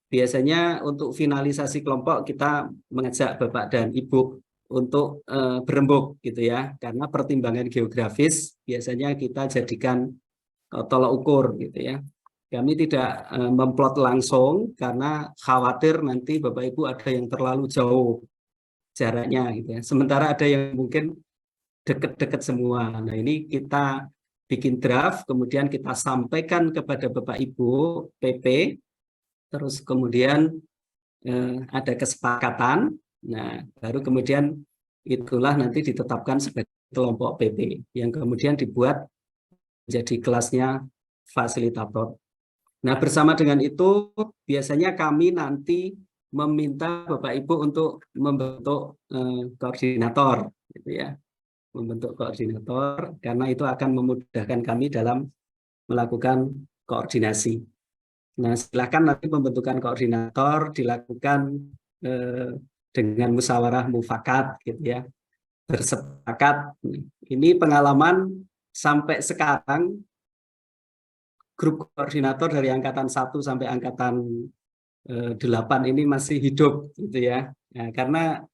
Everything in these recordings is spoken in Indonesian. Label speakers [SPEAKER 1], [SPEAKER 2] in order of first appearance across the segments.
[SPEAKER 1] biasanya untuk finalisasi kelompok kita mengajak Bapak dan Ibu untuk berembuk gitu ya, karena pertimbangan geografis biasanya kita jadikan tolak ukur gitu ya. Kami tidak memplot langsung karena khawatir nanti Bapak Ibu ada yang terlalu jauh jaraknya gitu ya. Sementara ada yang mungkin dekat-dekat semua. Nah, ini kita bikin draft, kemudian kita sampaikan kepada Bapak Ibu PP, terus kemudian ada kesepakatan. Nah, baru kemudian itulah nanti ditetapkan sebagai kelompok PP yang kemudian dibuat menjadi kelasnya fasilitator. Nah, bersama dengan itu biasanya kami nanti meminta Bapak Ibu untuk membentuk koordinator gitu ya. Membentuk koordinator karena itu akan memudahkan kami dalam melakukan koordinasi. Nah, silakan nanti pembentukan koordinator dilakukan dengan musyawarah mufakat gitu ya. Bersepakat. Ini pengalaman sampai sekarang grup koordinator dari angkatan 1 sampai angkatan 8 ini masih hidup gitu ya. Nah, karena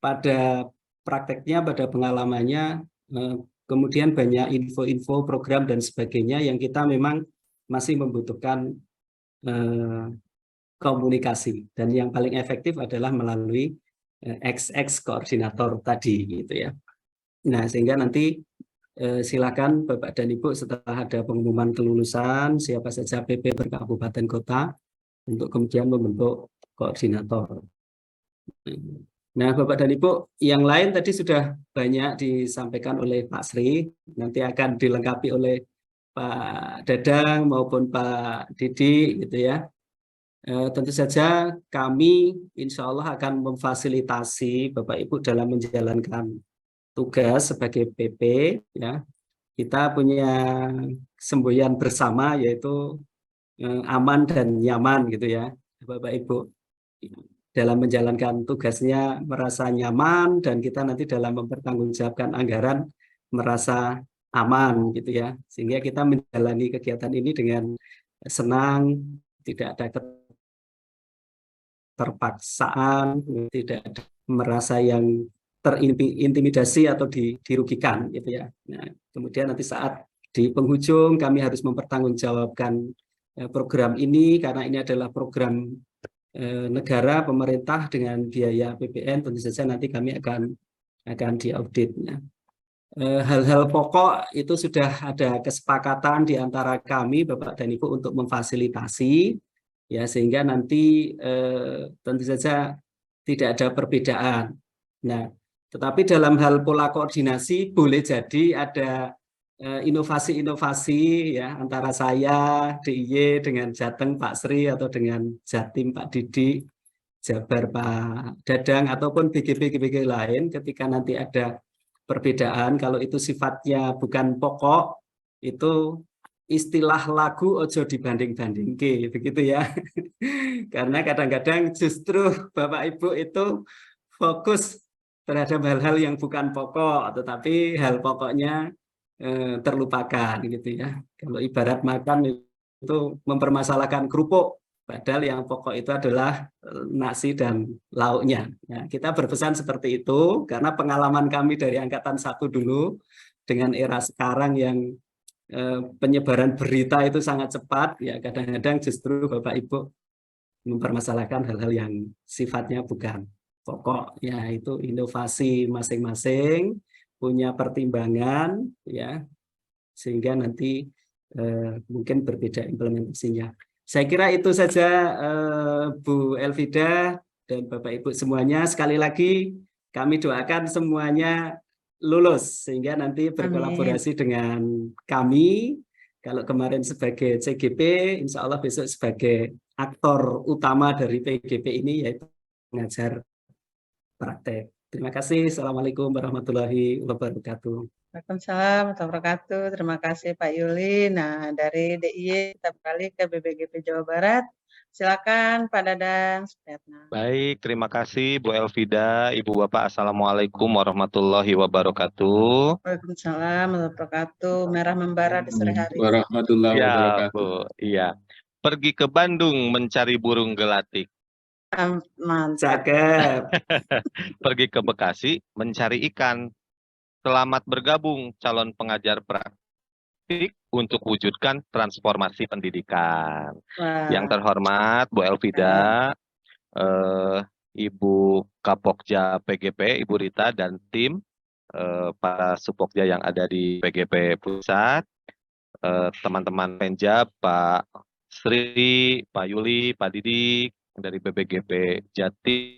[SPEAKER 1] pada prakteknya, pada pengalamannya kemudian banyak info-info program dan sebagainya yang kita memang masih membutuhkan komunikasi, dan yang paling efektif adalah melalui XX koordinator tadi gitu ya. Nah, sehingga nanti silakan Bapak dan Ibu setelah ada pengumuman kelulusan siapa saja PP berkabupaten kota untuk kemudian membentuk koordinator. Nah, Bapak dan Ibu, yang lain tadi sudah banyak disampaikan oleh Pak Sri, nanti akan dilengkapi oleh Pak Dadang maupun Pak Didi gitu ya. Tentu saja kami insya Allah akan memfasilitasi Bapak Ibu dalam menjalankan tugas sebagai PP ya. Kita punya semboyan bersama yaitu aman dan nyaman gitu ya, Bapak Ibu. Dalam menjalankan tugasnya merasa nyaman dan kita nanti dalam mempertanggungjawabkan anggaran merasa aman gitu ya. Sehingga kita menjalani kegiatan ini dengan senang, tidak ada keterpaksaan, tidak ada merasa yang terintimidasi atau dirugikan gitu ya. Nah, kemudian nanti saat di penghujung kami harus mempertanggungjawabkan program ini karena ini adalah program negara pemerintah dengan biaya APBN, tentu saja nanti kami akan diaudit. Hal-hal pokok itu sudah ada kesepakatan di antara kami Bapak dan Ibu untuk memfasilitasi ya, sehingga nanti tentu saja tidak ada perbedaan. Nah, tetapi dalam hal pola koordinasi boleh jadi ada inovasi-inovasi ya antara saya DIY dengan Jateng Pak Sri atau dengan Jatim Pak Didi, Jabar Pak Dadang ataupun BGP lain ketika nanti ada perbedaan. Kalau itu sifatnya bukan pokok, itu istilah lagu ojo dibanding-bandingke begitu ya. Karena kadang-kadang justru Bapak Ibu itu fokus terhadap hal-hal yang bukan pokok, tetapi hal pokoknya terlupakan gitu ya. Kalau ibarat makan itu mempermasalahkan kerupuk, padahal yang pokok itu adalah nasi dan lauknya. Nah, kita berpesan seperti itu karena pengalaman kami dari angkatan 1 dulu dengan era sekarang yang penyebaran berita itu sangat cepat, ya kadang-kadang justru Bapak Ibu mempermasalahkan hal-hal yang sifatnya bukan pokok, ya itu inovasi masing-masing punya pertimbangan ya, sehingga nanti mungkin berbeda implementasinya. Saya kira itu saja Bu Elvida dan Bapak Ibu semuanya. Sekali lagi kami doakan semuanya lulus sehingga nanti berkolaborasi dengan kami. Kalau kemarin sebagai CGP, insya Allah besok sebagai aktor utama dari PGP ini yaitu mengajar praktek. Terima kasih. Assalamualaikum warahmatullahi wabarakatuh.
[SPEAKER 2] Waalaikumsalam warahmatullahi wabarakatuh. Terima kasih Pak Yuli. Nah, dari DIY kita beralih ke BPGP Jawa Barat. Silakan Pak Dadang.
[SPEAKER 3] Baik, terima kasih Bu Elvida, Ibu Bapak. Assalamualaikum warahmatullahi wabarakatuh.
[SPEAKER 2] Waalaikumsalam warahmatullahi wabarakatuh. Merah membara di sore hari.
[SPEAKER 4] Warahmatullahi
[SPEAKER 3] Ya,
[SPEAKER 4] wabarakatuh.
[SPEAKER 3] Bu. Iya. Pergi ke Bandung mencari burung gelatik.
[SPEAKER 2] Mantap.
[SPEAKER 1] Cakep.
[SPEAKER 3] Pergi ke Bekasi mencari ikan. Selamat bergabung calon pengajar praktik untuk wujudkan transformasi pendidikan.
[SPEAKER 2] Wah,
[SPEAKER 3] Yang terhormat Bu Elvida, Ibu Kapokja PGP, Ibu Rita dan tim para Supokja yang ada di PGP Pusat, teman-teman Penja, Pak Sri, Pak Yuli, Pak Didik dari BBGP Jati,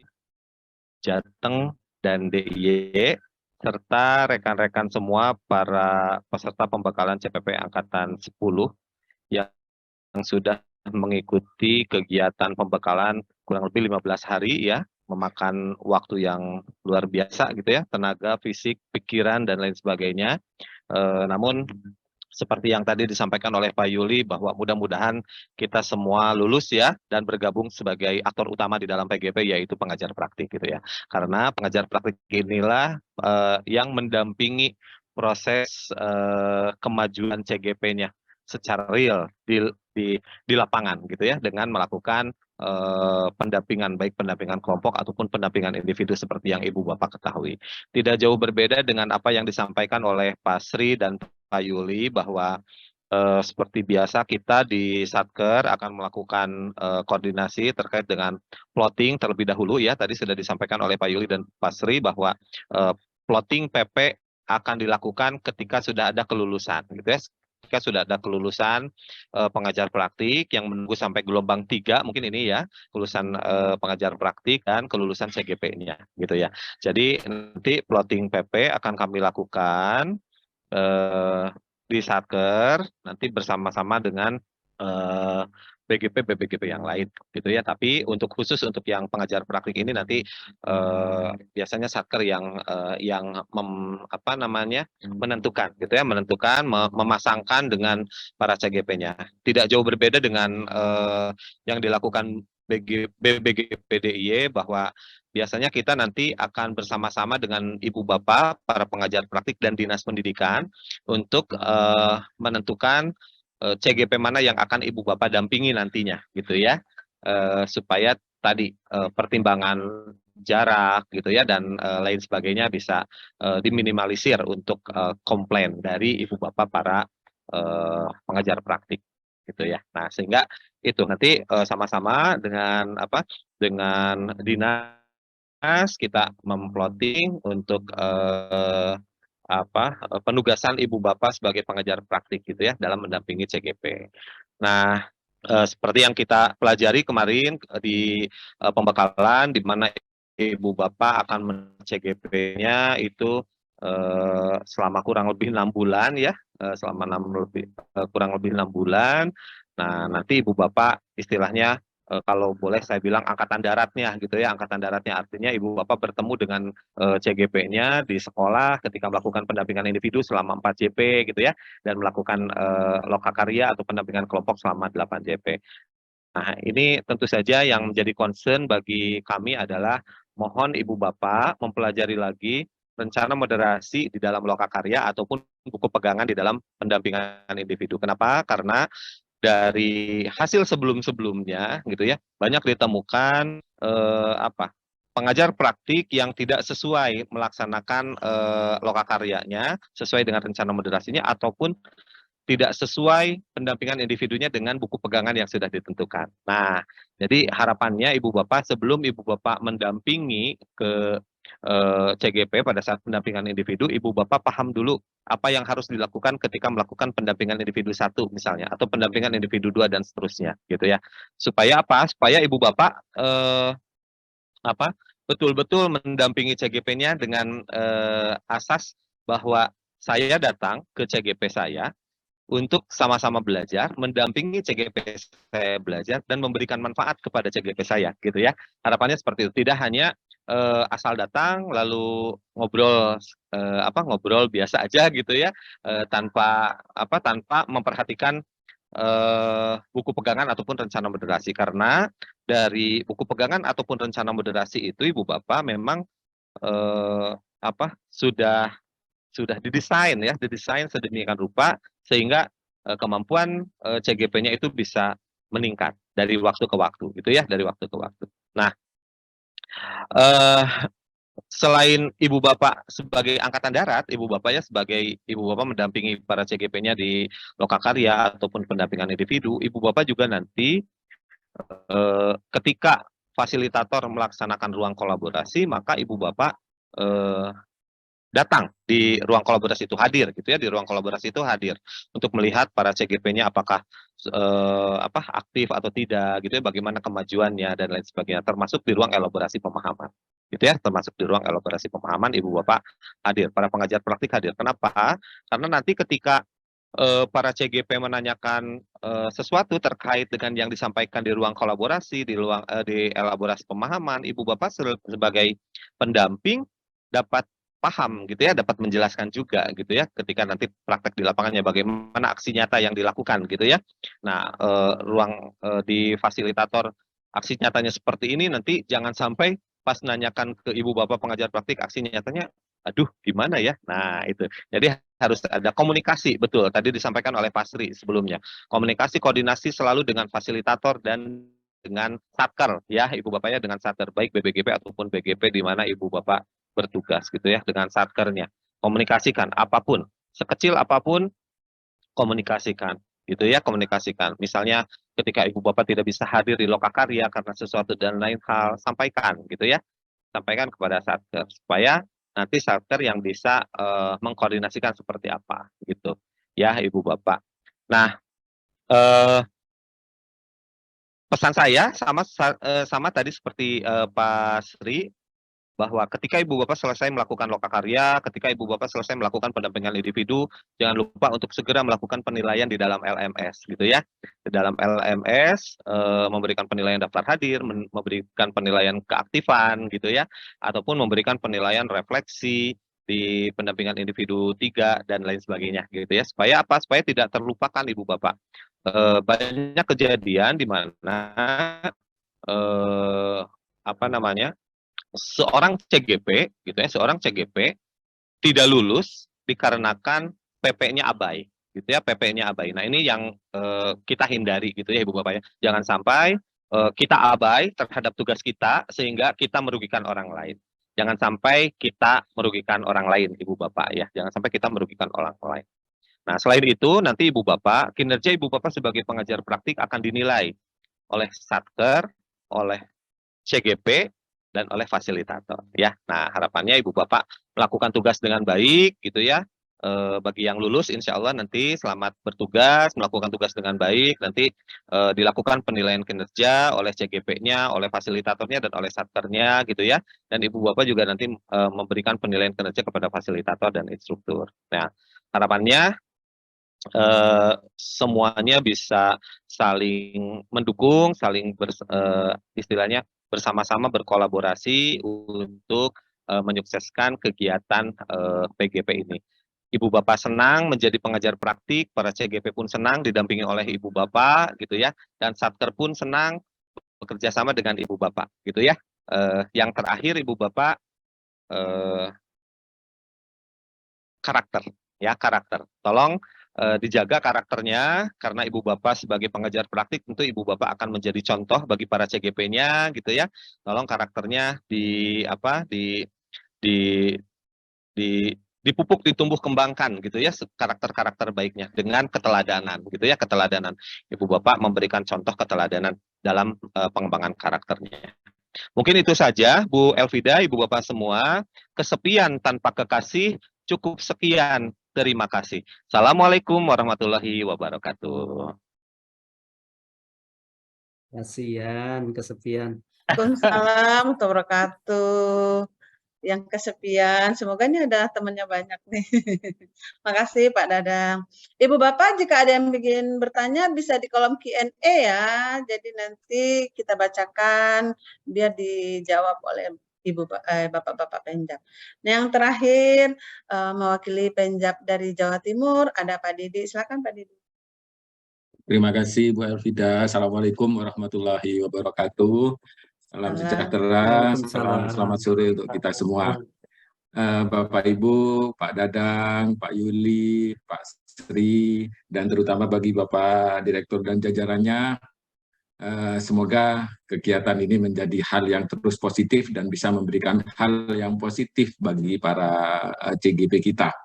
[SPEAKER 3] Jateng, dan DIY, serta rekan-rekan semua para peserta pembekalan CPP Angkatan 10 yang sudah mengikuti kegiatan pembekalan kurang lebih 15 hari ya, memakan waktu yang luar biasa gitu ya, tenaga, fisik, pikiran, dan lain sebagainya. Namun seperti yang tadi disampaikan oleh Pak Yuli bahwa mudah-mudahan kita semua lulus ya dan bergabung sebagai aktor utama di dalam PGP yaitu pengajar praktik gitu ya. Karena pengajar praktik inilah yang mendampingi proses kemajuan CGP-nya secara real di lapangan gitu ya, dengan melakukan pendampingan, baik pendampingan kelompok ataupun pendampingan individu seperti yang Ibu Bapak ketahui. Tidak jauh berbeda dengan apa yang disampaikan oleh Pak Sri dan Pak Yuli bahwa seperti biasa kita di Satker akan melakukan koordinasi terkait dengan plotting terlebih dahulu ya. Tadi sudah disampaikan oleh Pak Yuli dan Pak Sri bahwa plotting PP akan dilakukan ketika sudah ada kelulusan gitu ya. Ketika sudah ada kelulusan pengajar praktik yang menunggu sampai gelombang 3 mungkin ini ya, kelulusan pengajar praktik dan kelulusan CGP-nya gitu ya. Jadi nanti plotting PP akan kami lakukan di Satker nanti bersama-sama dengan BGP yang lain gitu ya. Tapi untuk khusus untuk yang pengajar praktik ini nanti biasanya Satker yang menentukan gitu ya, memasangkan dengan para CGP-nya. Tidak jauh berbeda dengan yang dilakukan BBGP DIY bahwa biasanya kita nanti akan bersama-sama dengan Ibu Bapak, para pengajar praktik dan Dinas Pendidikan untuk menentukan CGP mana yang akan Ibu Bapak dampingi nantinya gitu ya, supaya tadi pertimbangan jarak gitu ya dan lain sebagainya bisa diminimalisir untuk komplain dari Ibu Bapak para pengajar praktik gitu ya. Nah, sehingga itu nanti sama-sama dengan dinas kita memplotting untuk penugasan Ibu Bapak sebagai pengajar praktik gitu ya dalam mendampingi CGP. Nah, seperti yang kita pelajari kemarin di pembekalan di mana Ibu Bapak akan CGP-nya itu selama kurang lebih 6 bulan ya, kurang lebih 6 bulan. Nah, nanti Ibu Bapak istilahnya kalau boleh saya bilang angkatan daratnya gitu ya, angkatan daratnya artinya Ibu Bapak bertemu dengan CGP-nya di sekolah ketika melakukan pendampingan individu selama 4 JP gitu ya, dan melakukan lokakarya atau pendampingan kelompok selama 8 JP. Nah, ini tentu saja yang menjadi concern bagi kami adalah mohon Ibu Bapak mempelajari lagi rencana moderasi di dalam lokakarya ataupun buku pegangan di dalam pendampingan individu. Kenapa? Karena dari hasil sebelum-sebelumnya gitu ya, banyak ditemukan pengajar praktik yang tidak sesuai melaksanakan lokakaryanya sesuai dengan rencana moderasinya ataupun tidak sesuai pendampingan individunya dengan buku pegangan yang sudah ditentukan. Nah, jadi harapannya Ibu Bapak sebelum Ibu Bapak mendampingi ke CGP pada saat pendampingan individu, Ibu Bapak paham dulu apa yang harus dilakukan ketika melakukan pendampingan individu 1 misalnya, atau pendampingan individu 2 dan seterusnya gitu ya. Supaya apa? Supaya Ibu Bapak betul-betul mendampingi CGP-nya dengan asas bahwa saya datang ke CGP saya untuk sama-sama belajar, mendampingi CGP saya belajar dan memberikan manfaat kepada CGP saya gitu ya. Harapannya seperti itu, tidak hanya asal datang lalu ngobrol ngobrol biasa aja gitu ya, tanpa memperhatikan buku pegangan ataupun rencana moderasi. Karena dari buku pegangan ataupun rencana moderasi itu Ibu Bapak memang sudah didesain sedemikian rupa sehingga kemampuan CGP-nya itu bisa meningkat dari waktu ke waktu, gitu ya, dari waktu ke waktu. Nah, selain Ibu Bapak sebagai Angkatan Darat, Ibu Bapaknya sebagai Ibu Bapak mendampingi para CGP-nya di lokakarya ataupun pendampingan individu, Ibu Bapak juga nanti ketika fasilitator melaksanakan ruang kolaborasi, maka Ibu Bapak datang di ruang kolaborasi itu, hadir gitu ya, di ruang kolaborasi itu hadir untuk melihat para CGP-nya apakah aktif atau tidak gitu ya, bagaimana kemajuannya dan lain sebagainya, termasuk di ruang elaborasi pemahaman gitu ya, termasuk di ruang elaborasi pemahaman Ibu Bapak hadir, para pengajar praktik hadir. Kenapa? Karena nanti ketika para CGP menanyakan sesuatu terkait dengan yang disampaikan di ruang kolaborasi, di elaborasi pemahaman, Ibu Bapak sebagai pendamping dapat paham gitu ya, dapat menjelaskan juga gitu ya, ketika nanti praktek di lapangannya bagaimana aksi nyata yang dilakukan gitu ya. Nah, di fasilitator aksi nyatanya seperti ini, nanti jangan sampai pas nanyakan ke Ibu Bapak pengajar praktik aksi nyatanya, aduh gimana ya. Nah, itu. Jadi harus ada komunikasi, betul. Tadi disampaikan oleh Pak Sri sebelumnya. Komunikasi, koordinasi selalu dengan fasilitator dan dengan satker ya, Ibu Bapaknya dengan satker, baik BBGP ataupun BGP di mana Ibu Bapak bertugas gitu ya, dengan satkernya. Komunikasikan apapun, sekecil apapun komunikasikan gitu ya, komunikasikan. Misalnya ketika Ibu Bapak tidak bisa hadir di lokakarya karena sesuatu dan lain hal, sampaikan gitu ya. Sampaikan kepada satker supaya nanti satker yang bisa mengkoordinasikan seperti apa gitu ya, Ibu Bapak. Nah, pesan saya sama tadi seperti Pak Sri, bahwa ketika Ibu Bapak selesai melakukan lokakarya, ketika Ibu Bapak selesai melakukan pendampingan individu, jangan lupa untuk segera melakukan penilaian di dalam LMS gitu ya. Di dalam LMS memberikan penilaian daftar hadir, memberikan penilaian keaktifan gitu ya, ataupun memberikan penilaian refleksi di pendampingan individu 3 dan lain sebagainya gitu ya. Supaya apa? Supaya tidak terlupakan Ibu Bapak. Banyak kejadian di mana seorang CGP gitu ya, seorang CGP tidak lulus dikarenakan PP-nya abai gitu ya, PP-nya abai. Nah, ini yang kita hindari gitu ya, Ibu Bapak ya. Jangan sampai kita abai terhadap tugas kita sehingga kita merugikan orang lain. Jangan sampai kita merugikan orang lain, Ibu Bapak ya. Jangan sampai kita merugikan orang lain. Nah, selain itu nanti Ibu Bapak, kinerja Ibu Bapak sebagai pengajar praktik akan dinilai oleh satker, oleh CGP, dan oleh fasilitator ya. Nah, harapannya Ibu Bapak melakukan tugas dengan baik gitu ya. Bagi yang lulus insya Allah nanti selamat bertugas, melakukan tugas dengan baik, nanti dilakukan penilaian kinerja oleh CGP-nya, oleh fasilitatornya, dan oleh satkernya gitu ya. Dan Ibu Bapak juga nanti memberikan penilaian kinerja kepada fasilitator dan instruktur. Nah, harapannya semuanya bisa saling mendukung, saling istilahnya bersama-sama berkolaborasi untuk menyukseskan kegiatan PGP ini. Ibu Bapak senang menjadi pengajar praktik, para CGP pun senang didampingi oleh Ibu Bapak gitu ya, dan satker pun senang bekerja sama dengan Ibu Bapak gitu ya. Yang terakhir Ibu Bapak karakter ya, karakter. Tolong dijaga karakternya, karena Ibu Bapak sebagai pengajar praktik tentu Ibu Bapak akan menjadi contoh bagi para CGP-nya gitu ya. Tolong karakternya dipupuk, ditumbuh kembangkan gitu ya, karakter-karakter baiknya dengan keteladanan gitu ya, keteladanan. Ibu Bapak memberikan contoh keteladanan dalam pengembangan karakternya. Mungkin itu saja Bu Elvida, Ibu Bapak semua. Kesepian tanpa kekasih, cukup sekian. Terima kasih. Assalamualaikum warahmatullahi wabarakatuh.
[SPEAKER 1] Kasihan, kesepian.
[SPEAKER 2] Waalaikumsalam warahmatullahi wabarakatuh. Yang kesepian, semoga ini ada temannya banyak nih. Makasih Pak Dadang. Ibu Bapak jika ada yang ingin bertanya bisa di kolom Q&A ya. Jadi nanti kita bacakan biar dijawab oleh Bapak-Bapak Penjab. Nah, yang terakhir mewakili Penjab dari Jawa Timur ada Pak Didi. Silakan Pak Didi.
[SPEAKER 4] Terima kasih Bu Elvida. Assalamualaikum warahmatullahi wabarakatuh. Salam sejahtera, selamat sore untuk kita semua. Bapak Ibu, Pak Dadang, Pak Yuli, Pak Sri, dan terutama bagi Bapak Direktur dan jajarannya, Semoga kegiatan ini menjadi hal yang terus positif dan bisa memberikan hal yang positif bagi para CGP kita.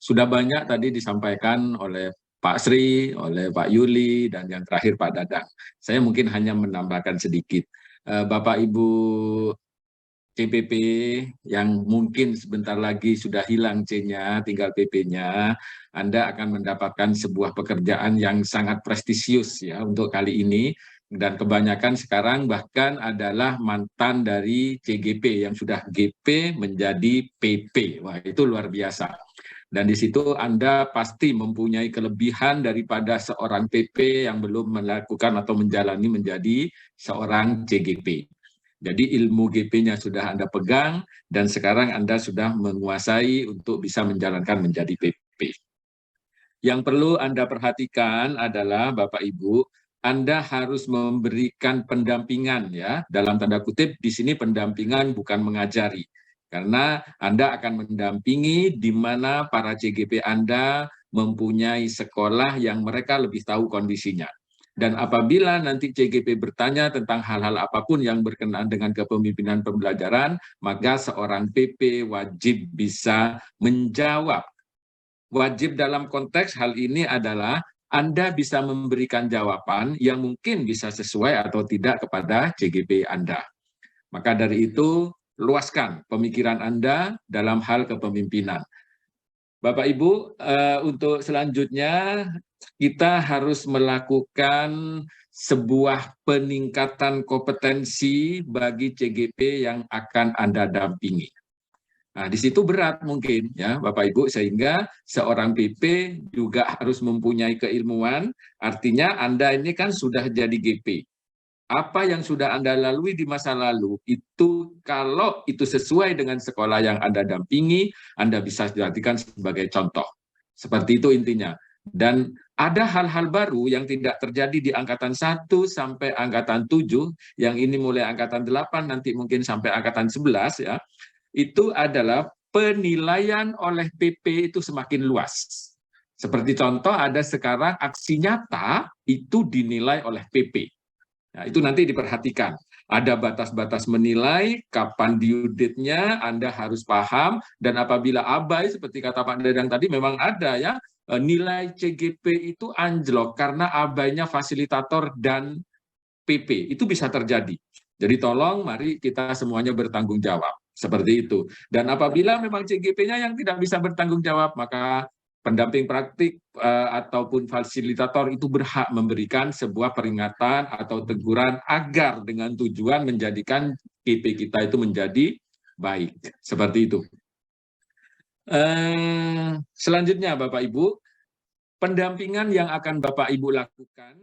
[SPEAKER 4] Sudah banyak tadi disampaikan oleh Pak Sri, oleh Pak Yuli, dan yang terakhir Pak Dadang. Saya mungkin hanya menambahkan sedikit. Bapak Ibu CPP yang mungkin sebentar lagi sudah hilang C-nya, tinggal PP-nya, Anda akan mendapatkan sebuah pekerjaan yang sangat prestisius ya untuk kali ini. Dan kebanyakan sekarang bahkan adalah mantan dari CGP yang sudah GP menjadi PP. Wah, itu luar biasa. Dan di situ Anda pasti mempunyai kelebihan daripada seorang PP yang belum melakukan atau menjalani menjadi seorang CGP. Jadi ilmu GP-nya sudah Anda pegang dan sekarang Anda sudah menguasai untuk bisa menjalankan menjadi PP. Yang perlu Anda perhatikan adalah Bapak Ibu, Anda harus memberikan pendampingan ya. Dalam tanda kutip di sini pendampingan bukan mengajari. Karena Anda akan mendampingi di mana para CGP Anda mempunyai sekolah yang mereka lebih tahu kondisinya. Dan apabila nanti CGP bertanya tentang hal-hal apapun yang berkenaan dengan kepemimpinan pembelajaran, maka seorang PP wajib bisa menjawab. Wajib dalam konteks hal ini adalah Anda bisa memberikan jawaban yang mungkin bisa sesuai atau tidak kepada CGP Anda. Maka dari itu, luaskan pemikiran Anda dalam hal kepemimpinan. Bapak Ibu, untuk selanjutnya kita harus melakukan sebuah peningkatan kompetensi bagi CGP yang akan Anda dampingi. Nah, di situ berat mungkin ya Bapak Ibu, sehingga seorang PP juga harus mempunyai keilmuan, artinya Anda ini kan sudah jadi GP. Apa yang sudah Anda lalui di masa lalu, itu kalau itu sesuai dengan sekolah yang Anda dampingi, Anda bisa dijadikan sebagai contoh. Seperti itu intinya. Dan ada hal-hal baru yang tidak terjadi di angkatan 1 sampai angkatan 7, yang ini mulai angkatan 8, nanti mungkin sampai angkatan 11 ya, itu adalah penilaian oleh PP itu semakin luas. Seperti contoh ada sekarang aksi nyata itu dinilai oleh PP. Nah, itu nanti diperhatikan. Ada batas-batas menilai, kapan due date-nya, Anda harus paham, dan apabila abai, seperti kata Pak Dadang tadi, memang ada ya, nilai CGP itu anjlok karena abainya fasilitator dan PP. Itu bisa terjadi. Jadi tolong, mari kita semuanya bertanggung jawab. Seperti itu. Dan apabila memang CGP-nya yang tidak bisa bertanggung jawab, maka pendamping praktik ataupun fasilitator itu berhak memberikan sebuah peringatan atau teguran agar dengan tujuan menjadikan KP kita itu menjadi baik. Seperti itu. Selanjutnya Bapak Ibu, pendampingan yang akan Bapak Ibu lakukan,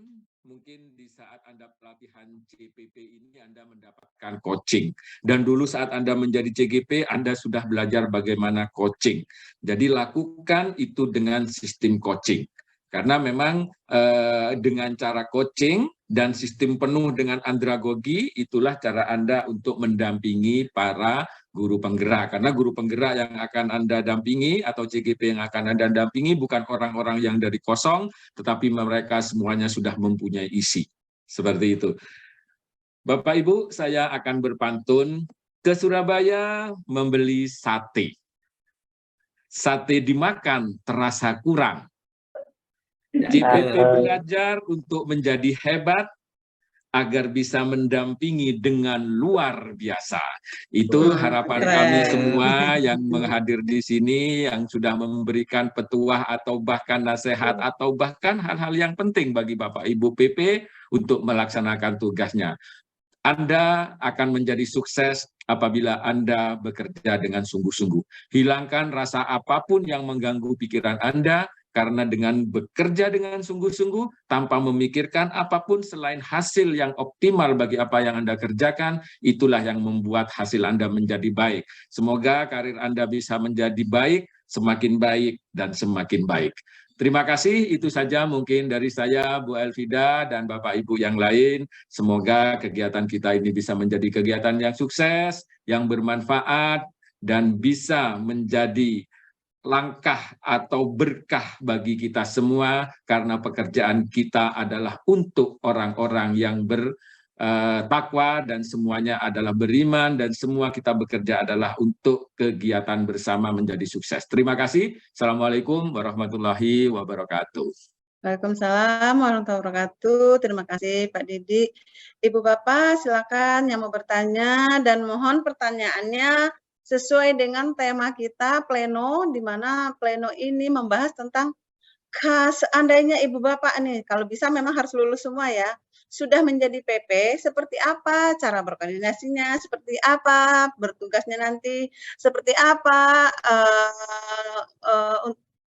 [SPEAKER 4] mungkin di saat Anda pelatihan CPP ini Anda mendapatkan coaching. Dan dulu saat Anda menjadi CGP, Anda sudah belajar bagaimana coaching. Jadi lakukan itu dengan sistem coaching. Karena memang dengan cara coaching dan sistem penuh dengan andragogi, itulah cara Anda untuk mendampingi para guru penggerak. Karena guru penggerak yang akan Anda dampingi atau CGP yang akan Anda dampingi bukan orang-orang yang dari kosong, tetapi mereka semuanya sudah mempunyai isi. Seperti itu. Bapak Ibu, saya akan berpantun ke Surabaya membeli sate. Sate dimakan terasa kurang. CPP belajar untuk menjadi hebat agar bisa mendampingi dengan luar biasa. Itu harapan kami semua yang menghadir di sini, yang sudah memberikan petuah atau bahkan nasihat atau bahkan hal-hal yang penting bagi Bapak Ibu PP untuk melaksanakan tugasnya. Anda akan menjadi sukses apabila Anda bekerja dengan sungguh-sungguh. Hilangkan rasa apapun yang mengganggu pikiran Anda, karena dengan bekerja dengan sungguh-sungguh, tanpa memikirkan apapun selain hasil yang optimal bagi apa yang Anda kerjakan, itulah yang membuat hasil Anda menjadi baik. Semoga karir Anda bisa menjadi baik, semakin baik, dan semakin baik. Terima kasih, itu saja mungkin dari saya, Bu Elvida, dan Bapak Ibu yang lain. Semoga kegiatan kita ini bisa menjadi kegiatan yang sukses, yang bermanfaat, dan bisa menjadi langkah atau berkah bagi kita semua, karena pekerjaan kita adalah untuk orang-orang yang bertakwa dan semuanya adalah beriman, dan semua kita bekerja adalah untuk kegiatan bersama menjadi sukses. Terima kasih. Assalamualaikum warahmatullahi wabarakatuh.
[SPEAKER 2] Waalaikumsalam warahmatullahi wabarakatuh. Terima kasih Pak Didi. Ibu Bapak silakan yang mau bertanya, dan mohon pertanyaannya sesuai dengan tema kita pleno, di mana pleno ini membahas tentang seandainya Ibu Bapak nih, kalau bisa memang harus lulus semua ya, sudah menjadi PP, seperti apa cara berkoordinasinya, seperti apa bertugasnya nanti, seperti apa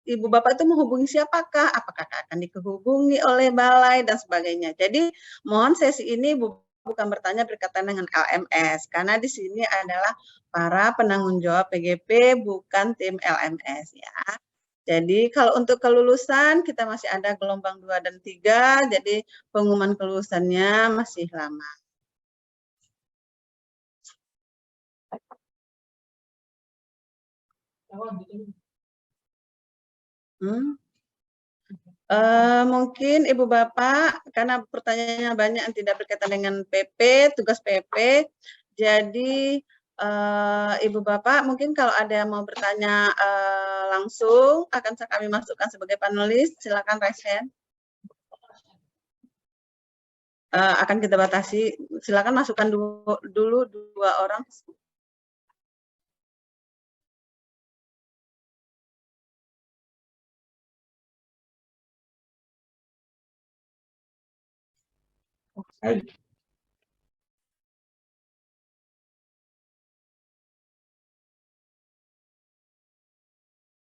[SPEAKER 2] Ibu Bapak itu menghubungi siapakah, apakah akan dihubungi oleh balai dan sebagainya. Jadi mohon sesi ini bukan bertanya berkaitan dengan LMS, karena di sini adalah para penanggung jawab PGP, bukan tim LMS ya. Jadi kalau untuk kelulusan kita masih ada gelombang 2 dan 3, jadi pengumuman kelulusannya masih lama. Mungkin Ibu Bapak, karena pertanyaannya banyak yang tidak berkaitan dengan PP, tugas PP, jadi Ibu Bapak mungkin kalau ada yang mau bertanya langsung, akan kami masukkan sebagai panelis, silakan raise hand. Akan kita batasi, silakan masukkan dulu 2 orang.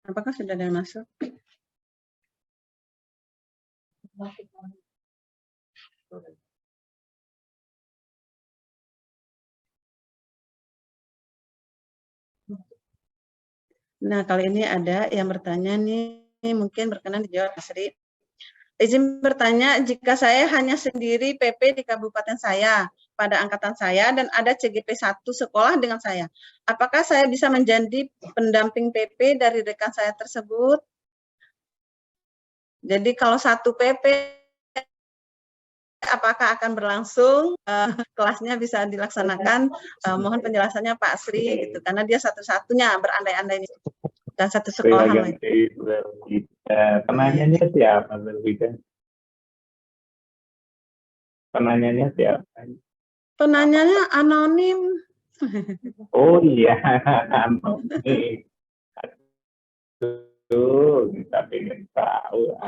[SPEAKER 2] Apakah sudah ada yang masuk? Nah, kali ini ada yang bertanya nih, mungkin berkenan dijawab Mas Sri. Izin bertanya, jika saya hanya sendiri PP di kabupaten saya, pada angkatan saya, dan ada CGP 1 sekolah dengan saya, apakah saya bisa menjadi pendamping PP dari rekan saya tersebut? Jadi kalau 1 PP, apakah akan berlangsung kelasnya bisa dilaksanakan? Mohon penjelasannya Pak Sri, gitu, karena dia satu-satunya berandai-andai dan satu sekolah.
[SPEAKER 5] Penanyanya siapa, Belvida? Penanyanya siapa?
[SPEAKER 2] Penanyanya anonim.
[SPEAKER 5] Oh iya, anonim. Aduh, kita ingin tahu.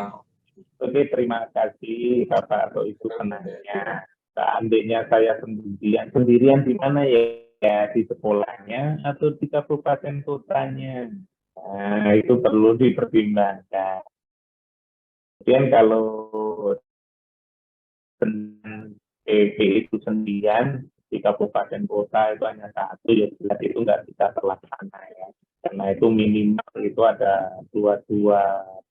[SPEAKER 5] Oke, terima kasih Bapak atau Ibu penanya. Seandainya saya sendirian di mana ya? Ya di sekolahnya atau di kabupaten kotanya? Nah, itu perlu dipertimbangkan. Kemudian kalau PP itu sendirian di kabupaten kota itu hanya 1, ya jelas itu nggak bisa terlaksana ya. Karena itu minimal itu ada 22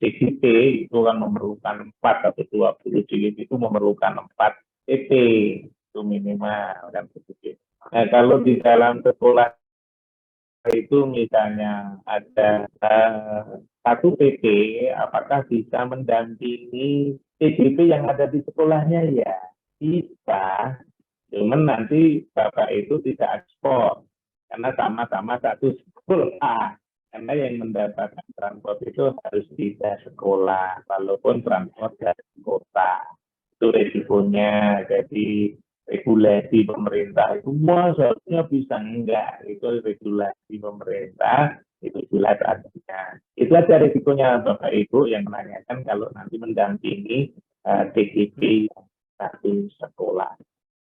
[SPEAKER 5] CGP, itu kan memerlukan 4 atau 20 CGP itu memerlukan 4 PP itu minimal dan begitu. Nah, kalau di dalam sekolah itu misalnya ada 1 PP, apakah bisa mendampingi CGP yang ada di sekolahnya? Ya bisa, cuman nanti Bapak itu tidak ekspor karena sama-sama 1 sekolah, karena yang mendapatkan transport itu harus tidak sekolah walaupun transport dari kota, itu resikonya. Jadi regulasi pemerintah itu seharusnya bisa, enggak, itu regulasi pemerintah itu jelas adanya. Itu aja risikonya Bapak Ibu yang menanyakan kalau nanti mendampingi CGP 1 sekolah.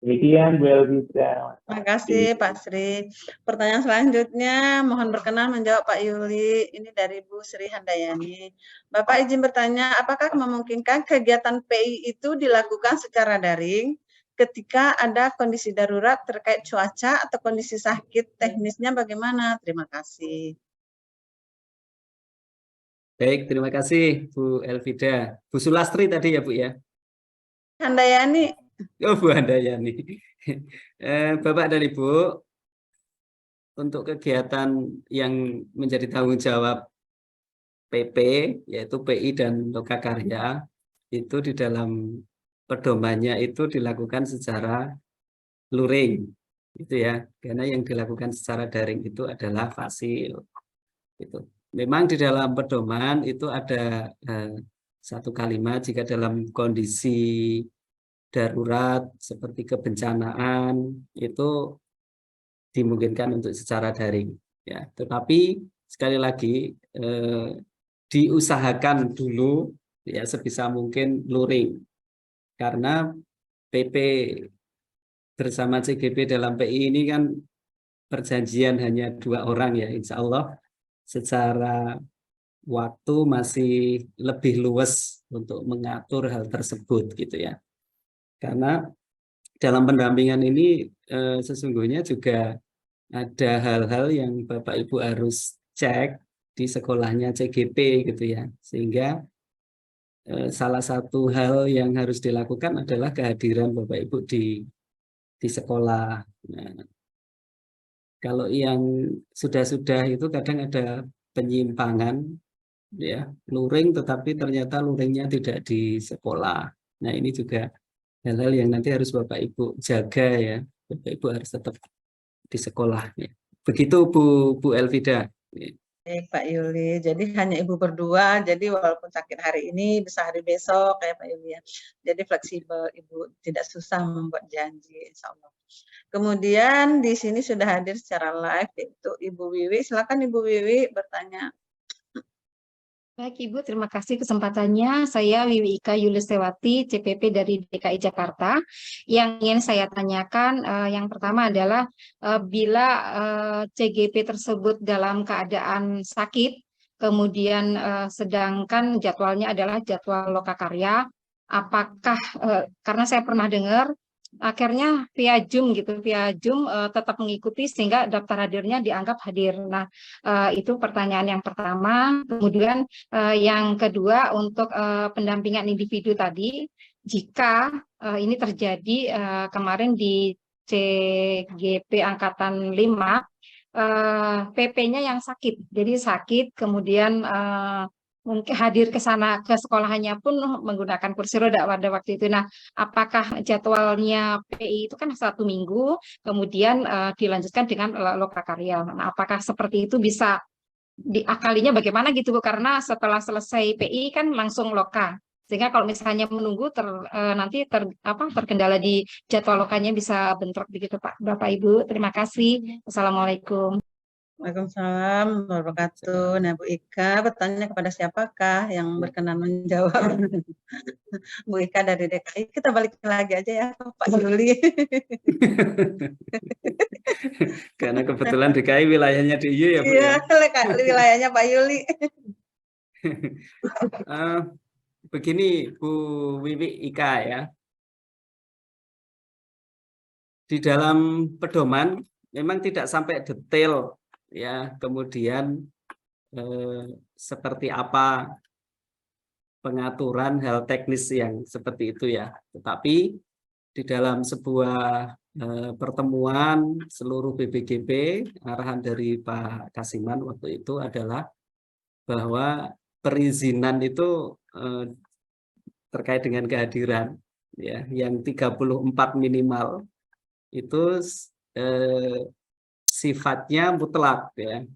[SPEAKER 5] Demikian Bu Elvida.
[SPEAKER 2] Terima kasih Pak Sri. Pertanyaan selanjutnya mohon berkenan menjawab Pak Yuli, ini dari Bu Sri Handayani. Bapak izin bertanya, apakah memungkinkan kegiatan PI itu dilakukan secara daring ketika ada kondisi darurat terkait cuaca atau kondisi sakit, teknisnya bagaimana? Terima kasih.
[SPEAKER 1] Baik, terima kasih Bu Elvida. Bu Sulastri tadi ya Bu ya?
[SPEAKER 2] Handayani.
[SPEAKER 1] Oh Bu Handayani. Bapak dan Ibu, untuk kegiatan yang menjadi tanggung jawab PP, yaitu PI dan Lokakarya, itu di dalam pedomannya itu dilakukan secara luring, gitu ya. Karena yang dilakukan secara daring itu adalah fasil. Gitu. Memang di dalam pedoman itu ada satu kalimat jika dalam kondisi darurat seperti kebencanaan itu dimungkinkan untuk secara daring. Ya, tetapi sekali lagi diusahakan dulu ya sebisa mungkin luring, karena PP bersama CGP dalam PI ini kan perjanjian hanya 2 orang ya, insya Allah secara waktu masih lebih luas untuk mengatur hal tersebut gitu ya. Karena dalam pendampingan ini sesungguhnya juga ada hal-hal yang Bapak Ibu harus cek di sekolahnya CGP gitu ya, sehingga salah satu hal yang harus dilakukan adalah kehadiran Bapak Ibu di sekolah. Nah, kalau yang sudah itu kadang ada penyimpangan ya, luring tetapi ternyata luringnya tidak di sekolah. Nah, ini juga hal-hal yang nanti harus Bapak Ibu jaga ya. Bapak Ibu harus tetap di sekolah ya. Begitu Bu Elvida.
[SPEAKER 2] Baik, Pak Yuli. Jadi hanya Ibu berdua, jadi walaupun sakit hari ini bisa hari besok ya Pak Yuli ya. Jadi fleksibel, Ibu tidak susah membuat janji, insya Allah. Kemudian di sini sudah hadir secara live yaitu Ibu Wiwi. Silakan Ibu Wiwi bertanya.
[SPEAKER 6] Baik Ibu, terima kasih kesempatannya. Saya Wiwi Ika Yulistewati, CPP dari DKI Jakarta. Yang ingin saya tanyakan, yang pertama adalah bila CGP tersebut dalam keadaan sakit, kemudian sedangkan jadwalnya adalah jadwal lokakarya, apakah, karena saya pernah dengar, akhirnya via Zoom tetap mengikuti sehingga daftar hadirnya dianggap hadir. Nah, itu pertanyaan yang pertama. Kemudian yang kedua untuk pendampingan individu tadi, jika ini terjadi kemarin di CGP Angkatan 5, PP-nya yang sakit, jadi sakit kemudian mungkin hadir ke sana ke sekolahannya pun menggunakan kursi roda pada waktu itu. Nah, apakah jadwalnya PI itu kan 1 minggu, kemudian dilanjutkan dengan lokakarya. Nah, apakah seperti itu bisa diakalinya bagaimana gitu Bu? Karena setelah selesai PI kan langsung loka. Sehingga kalau misalnya menunggu nanti terkendala di jadwal lokanya bisa bentrok begitu Pak. Bapak Ibu, terima kasih. Assalamualaikum.
[SPEAKER 2] Waalaikumsalam warahmatullahi wabarakatuh. Nah, Bu Ika bertanya kepada siapakah yang berkenan menjawab? Bu Ika dari DKI. Kita balik lagi aja ya Pak Yuli.
[SPEAKER 1] Karena kebetulan DKI wilayahnya DIY ya Bu ya.
[SPEAKER 2] Iya, wilayahnya Pak Yuli.
[SPEAKER 1] Begini Bu Wiwi Ika ya. Di dalam pedoman memang tidak sampai detail ya, kemudian seperti apa pengaturan hal teknis yang seperti itu ya. Tetapi di dalam sebuah pertemuan seluruh BPGP, arahan dari Pak Kasiman waktu itu adalah bahwa perizinan itu terkait dengan kehadiran ya, yang 34 minimal itu sifatnya mutlak ya.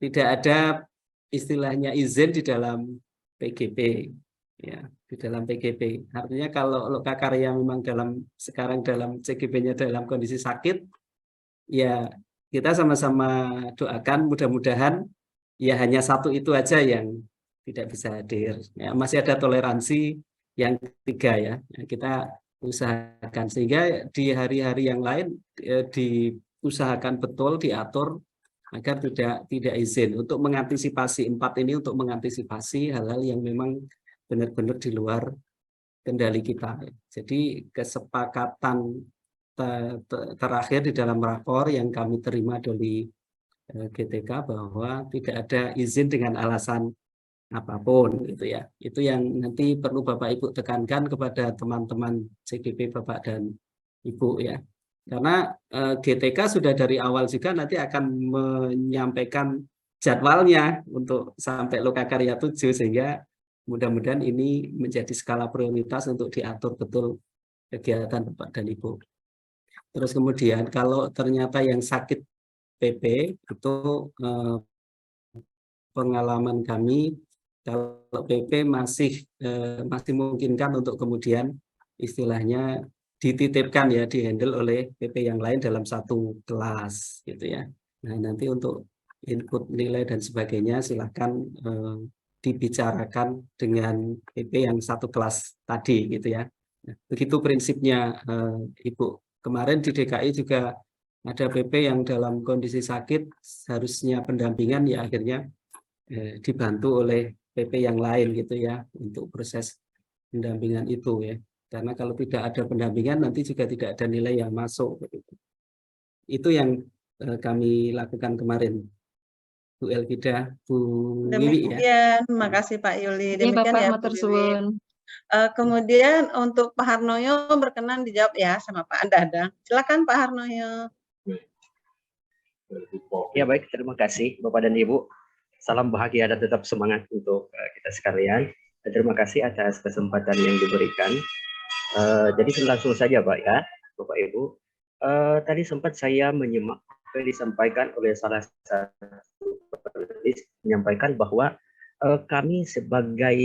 [SPEAKER 1] Tidak ada istilahnya izin di dalam PGP ya, di dalam PGP. Artinya kalau lokakarya memang sekarang dalam CGP-nya dalam kondisi sakit, ya kita sama-sama doakan mudah-mudahan ya hanya satu itu aja yang tidak bisa hadir. Ya, masih ada toleransi yang 3 ya. Kita usahakan sehingga di hari-hari yang lain diusahakan betul diatur agar tidak izin untuk mengantisipasi 4 ini, untuk mengantisipasi hal-hal yang memang benar-benar di luar kendali kita. Jadi kesepakatan terakhir di dalam rapor yang kami terima dari GTK bahwa tidak ada izin dengan alasan apapun gitu ya. Itu yang nanti perlu Bapak Ibu tekankan kepada teman-teman CGP Bapak dan Ibu ya. Karena GTK sudah dari awal juga nanti akan menyampaikan jadwalnya untuk sampai Lokakarya 7, sehingga mudah-mudahan ini menjadi skala prioritas untuk diatur betul kegiatan Bapak dan Ibu. Terus kemudian kalau ternyata yang sakit PP itu pengalaman kami, kalau PP masih memungkinkan untuk kemudian istilahnya dititipkan ya, dihandle oleh PP yang lain dalam satu kelas gitu ya. Nah, nanti untuk input nilai dan sebagainya silakan dibicarakan dengan PP yang satu kelas tadi gitu ya. Nah, begitu prinsipnya Ibu. Kemarin di DKI juga ada PP yang dalam kondisi sakit, harusnya pendampingan, ya akhirnya dibantu oleh PP yang lain gitu ya untuk proses pendampingan itu ya. Karena kalau tidak ada pendampingan nanti juga tidak ada nilai yang masuk. Itu yang kami lakukan kemarin, Bu Elvida, Bu Wiwi ya.
[SPEAKER 2] Demikian, makasih Pak Yuli. Demikian
[SPEAKER 6] Bapak,
[SPEAKER 2] ya
[SPEAKER 6] matur
[SPEAKER 2] Bu Wiwi.
[SPEAKER 6] suwun.
[SPEAKER 2] Kemudian untuk Pak Harnoyo berkenan dijawab ya sama Pak Dadang. Silakan Pak Harnoyo.
[SPEAKER 7] Ya baik, terima kasih Bapak dan Ibu. Salam bahagia dan tetap semangat untuk kita sekalian. Dan terima kasih atas kesempatan yang diberikan. Jadi langsung saja Pak ya, Bapak Ibu. Tadi sempat saya menyimak apa yang disampaikan oleh salah satu penulis, menyampaikan bahwa kami sebagai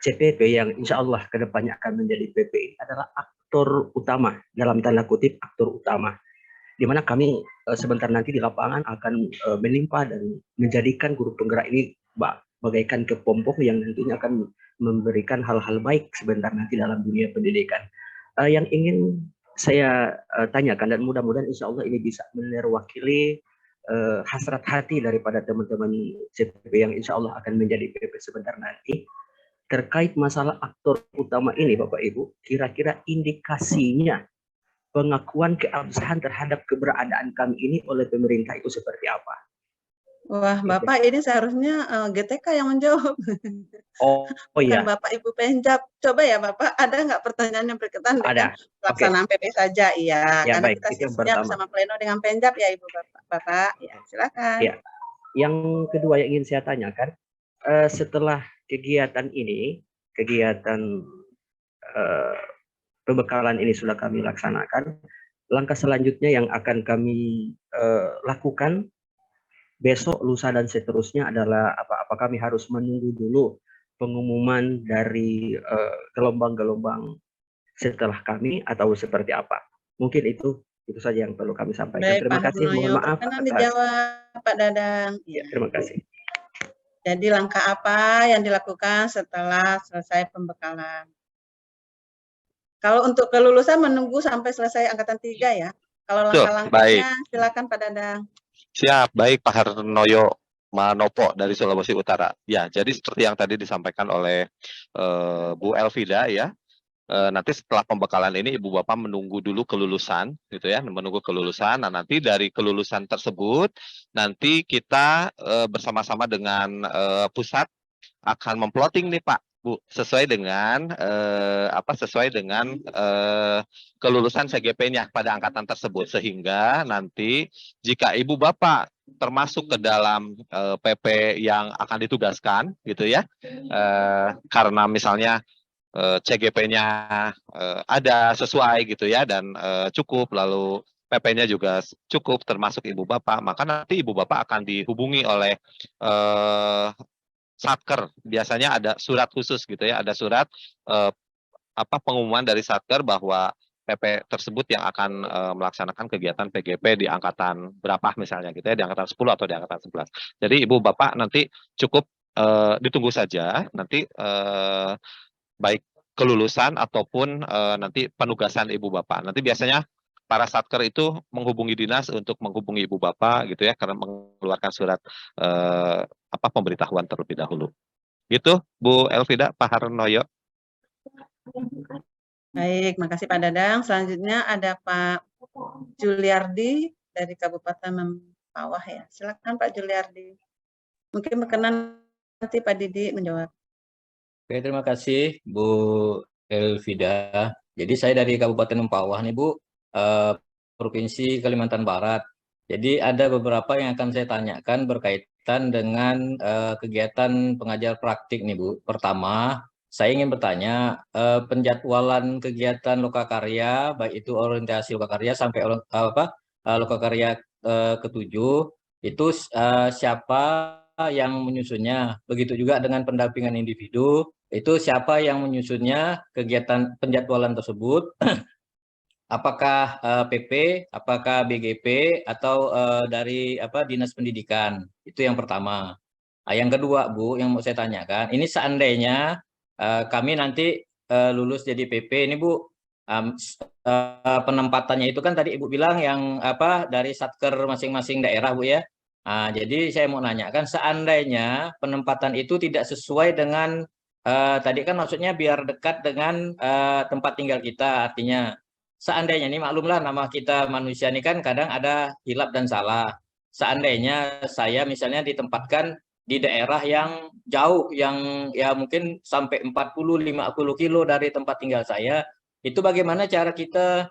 [SPEAKER 7] CPP yang insya Allah kedepannya akan menjadi PP adalah aktor utama, dalam tanda kutip aktor utama, di mana kami sebentar nanti di lapangan akan menimpa dan menjadikan guru penggerak ini bagaikan kepompong yang nantinya akan memberikan hal-hal baik sebentar nanti dalam dunia pendidikan. Yang ingin saya tanyakan, dan mudah-mudahan insya Allah ini bisa menerwakili hasrat hati daripada teman-teman CPP yang insya Allah akan menjadi PP sebentar nanti, terkait masalah aktor utama ini Bapak Ibu, kira-kira indikasinya pengakuan keabsahan terhadap keberadaan kami ini oleh pemerintah itu seperti apa?
[SPEAKER 2] Wah, Bapak ini seharusnya GTK yang menjawab.
[SPEAKER 7] Oh
[SPEAKER 2] Bukan
[SPEAKER 7] iya.
[SPEAKER 2] Bapak Ibu Penjab. Coba ya Bapak, ada nggak pertanyaan yang berkaitan dengan pelaksanaan PP saja? Iya,
[SPEAKER 7] ya,
[SPEAKER 2] karena
[SPEAKER 7] baik.
[SPEAKER 2] kita
[SPEAKER 7] Itu yang
[SPEAKER 2] siap
[SPEAKER 7] pertama.
[SPEAKER 2] bersama pleno dengan Penjab ya Ibu Bapak. Ya, silakan.
[SPEAKER 7] Ya. Yang kedua yang ingin saya tanyakan, setelah kegiatan ini, kegiatan pembekalan ini sudah kami laksanakan, langkah selanjutnya yang akan kami lakukan besok, lusa, dan seterusnya adalah apa kami harus menunggu dulu pengumuman dari gelombang-gelombang setelah kami atau seperti apa? Mungkin itu saja yang perlu kami sampaikan.
[SPEAKER 2] Baik,
[SPEAKER 7] terima
[SPEAKER 2] Pak
[SPEAKER 7] kasih. Mohon maaf.
[SPEAKER 2] Berkenan dijawab Pak Dadang.
[SPEAKER 7] Ya, terima kasih.
[SPEAKER 2] Jadi langkah apa yang dilakukan setelah selesai pembekalan? Kalau untuk kelulusan menunggu sampai selesai angkatan 3 ya. Kalau langkah-langkahnya silakan Pak Dadang.
[SPEAKER 3] Siap, baik Pak Harnoyo Manopo dari Sulawesi Utara. Ya, jadi seperti yang tadi disampaikan oleh Bu Elvida ya. Nanti setelah pembekalan ini Ibu Bapak menunggu dulu kelulusan gitu ya, menunggu kelulusan. Nah, nanti dari kelulusan tersebut nanti kita bersama-sama dengan pusat akan memploting nih Pak Bu, sesuai dengan kelulusan CGP-nya pada angkatan tersebut, sehingga nanti jika Ibu Bapak termasuk ke dalam PP yang akan ditugaskan gitu ya, karena misalnya CGP-nya ada sesuai gitu ya, dan cukup, lalu PP-nya juga cukup termasuk Ibu Bapak, maka nanti Ibu Bapak akan dihubungi oleh Satker. Biasanya ada surat khusus gitu ya, ada surat pengumuman dari Satker bahwa PP tersebut yang akan melaksanakan kegiatan PGP di angkatan berapa misalnya gitu ya, di angkatan 10 atau di angkatan 11. Jadi Ibu Bapak nanti cukup ditunggu saja nanti baik kelulusan ataupun nanti penugasan Ibu Bapak. Nanti biasanya para Satker itu menghubungi dinas untuk menghubungi Ibu Bapak gitu ya, karena mengeluarkan surat pemberitahuan terlebih dahulu. Gitu, Bu Elvida, Pak Harnoyo.
[SPEAKER 2] Baik, makasih Pak Dadang. Selanjutnya ada Pak Juliardi dari Kabupaten Mempawah ya. Silakan Pak Juliardi. Mungkin berkenan nanti Pak Didi menjawab.
[SPEAKER 8] Oke, terima kasih Bu Elvida. Jadi saya dari Kabupaten Mempawah nih Bu, Provinsi Kalimantan Barat. Jadi ada beberapa yang akan saya tanyakan berkaitan dengan kegiatan pengajar praktik nih Bu. Pertama, saya ingin bertanya penjadwalan kegiatan lokakarya, baik itu orientasi lokakarya sampai lokakarya ke-7, itu siapa yang menyusunnya? Begitu juga dengan pendampingan individu, itu siapa yang menyusunnya kegiatan penjadwalan tersebut? Apakah PP, apakah BGP, atau dari Dinas Pendidikan? Itu yang pertama. Nah, yang kedua, Bu, yang mau saya tanyakan, ini seandainya kami nanti lulus jadi PP, ini Bu, penempatannya itu kan tadi Ibu bilang yang dari satker masing-masing daerah, Bu ya. Nah, jadi saya mau nanyakan, seandainya penempatan itu tidak sesuai dengan tadi kan maksudnya biar dekat dengan tempat tinggal kita, artinya seandainya ini maklumlah nama kita manusia ini kan kadang ada hilap dan salah. Seandainya saya misalnya ditempatkan di daerah yang jauh, yang ya mungkin sampai 40-50 kilo dari tempat tinggal saya, itu bagaimana cara kita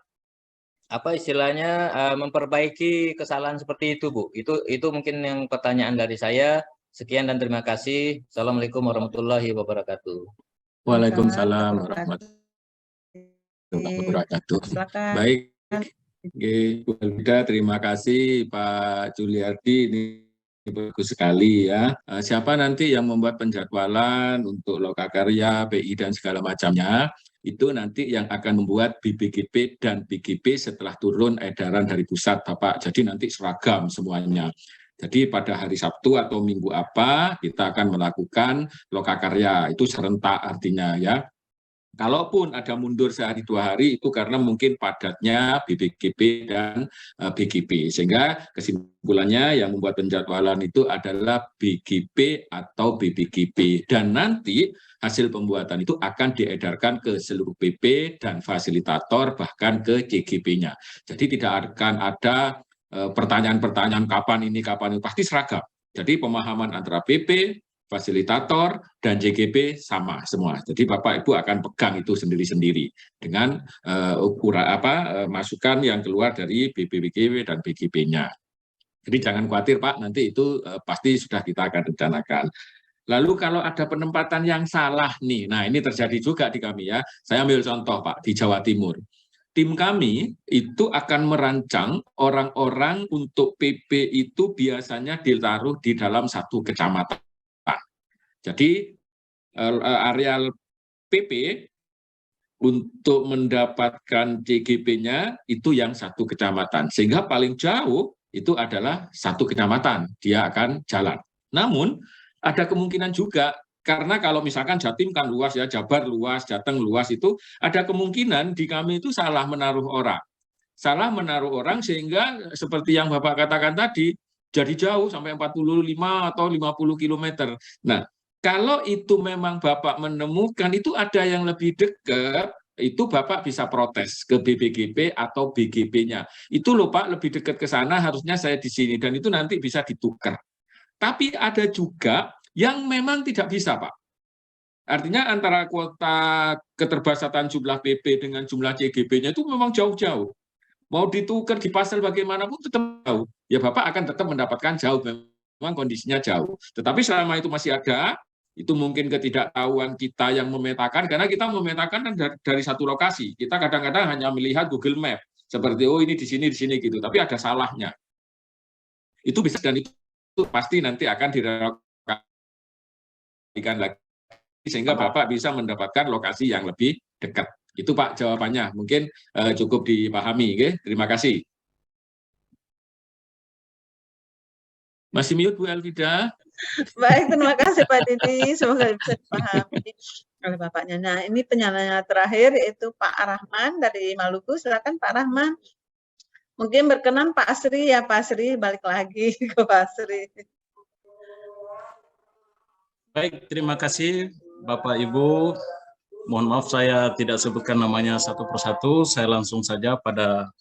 [SPEAKER 8] istilahnya memperbaiki kesalahan seperti itu, Bu? Itu mungkin yang pertanyaan dari saya. Sekian dan terima kasih. Assalamualaikum warahmatullahi wabarakatuh.
[SPEAKER 4] Waalaikumsalam warahmatullahi wabarakatuh. Baik, Bu Elvida, terima kasih Pak Juliardi, ini bagus sekali ya. Siapa nanti yang membuat penjadwalan untuk lokakarya, PI dan segala macamnya, itu nanti yang akan membuat BPGP dan BGP setelah turun edaran dari pusat, Bapak. Jadi nanti seragam semuanya. Jadi pada hari Sabtu atau Minggu kita akan melakukan lokakarya, itu serentak artinya ya. Kalaupun ada mundur sehari 2 hari itu karena mungkin padatnya BPGP dan BGP. Sehingga kesimpulannya yang membuat penjadwalan itu adalah BGP atau BPGP. Dan nanti hasil pembuatan itu akan diedarkan ke seluruh PP dan fasilitator bahkan ke CGP-nya. Jadi tidak akan ada pertanyaan-pertanyaan kapan ini, pasti seragam. Jadi pemahaman antara PP, fasilitator, dan JGP sama semua. Jadi Bapak Ibu akan pegang itu sendiri-sendiri dengan masukan yang keluar dari BPBGW dan BGP-nya. Jadi jangan khawatir Pak, nanti itu pasti sudah kita akan rencanakan. Lalu kalau ada penempatan yang salah nih, nah ini terjadi juga di kami ya. Saya ambil contoh Pak, di Jawa Timur. Tim kami itu akan merancang orang-orang untuk PP itu biasanya ditaruh di dalam satu kecamatan. Jadi areal PP untuk mendapatkan CGP-nya itu yang satu kecamatan. Sehingga paling jauh itu adalah satu kecamatan, dia akan jalan. Namun ada kemungkinan juga, karena kalau misalkan Jatim kan luas ya, Jabar luas, Jateng luas, itu ada kemungkinan di kami itu salah menaruh orang. Salah menaruh orang sehingga seperti yang Bapak katakan tadi, jadi jauh sampai 45 atau 50 km. Nah, kalau itu memang Bapak menemukan itu ada yang lebih dekat, itu Bapak bisa protes ke BPGP atau BGP-nya. Itu loh Pak, lebih dekat ke sana, harusnya saya di sini. Dan itu nanti bisa ditukar. Tapi ada juga yang memang tidak bisa Pak. Artinya antara kuota keterbatasan jumlah PP dengan jumlah CGP-nya itu memang jauh-jauh. Mau ditukar, dipasal bagaimanapun tetap jauh. Ya Bapak akan tetap mendapatkan jauh, memang kondisinya jauh. Tetapi selama itu masih ada, itu mungkin ketidaktahuan kita yang memetakan, karena kita memetakan dari satu lokasi. Kita kadang-kadang hanya melihat Google Map, seperti oh ini di sini gitu, tapi ada salahnya. Itu bisa, dan itu pasti nanti akan direlokasikan lagi, sehingga Bapak bisa mendapatkan lokasi yang lebih dekat. Itu Pak jawabannya, mungkin cukup dipahami. Okay? Terima kasih. Masih mute Bu Elvida?
[SPEAKER 2] Baik, terima kasih Pak Didi. Semoga bisa dipahami oleh Bapaknya. Nah, ini penyalahnya terakhir yaitu Pak Rahman dari Maluku. Silakan Pak Rahman. Mungkin berkenan Pak Asri ya, Pak Asri balik lagi ke Pak Asri.
[SPEAKER 9] Baik, terima kasih Bapak Ibu. Mohon maaf saya tidak sebutkan namanya satu persatu. Saya langsung saja pada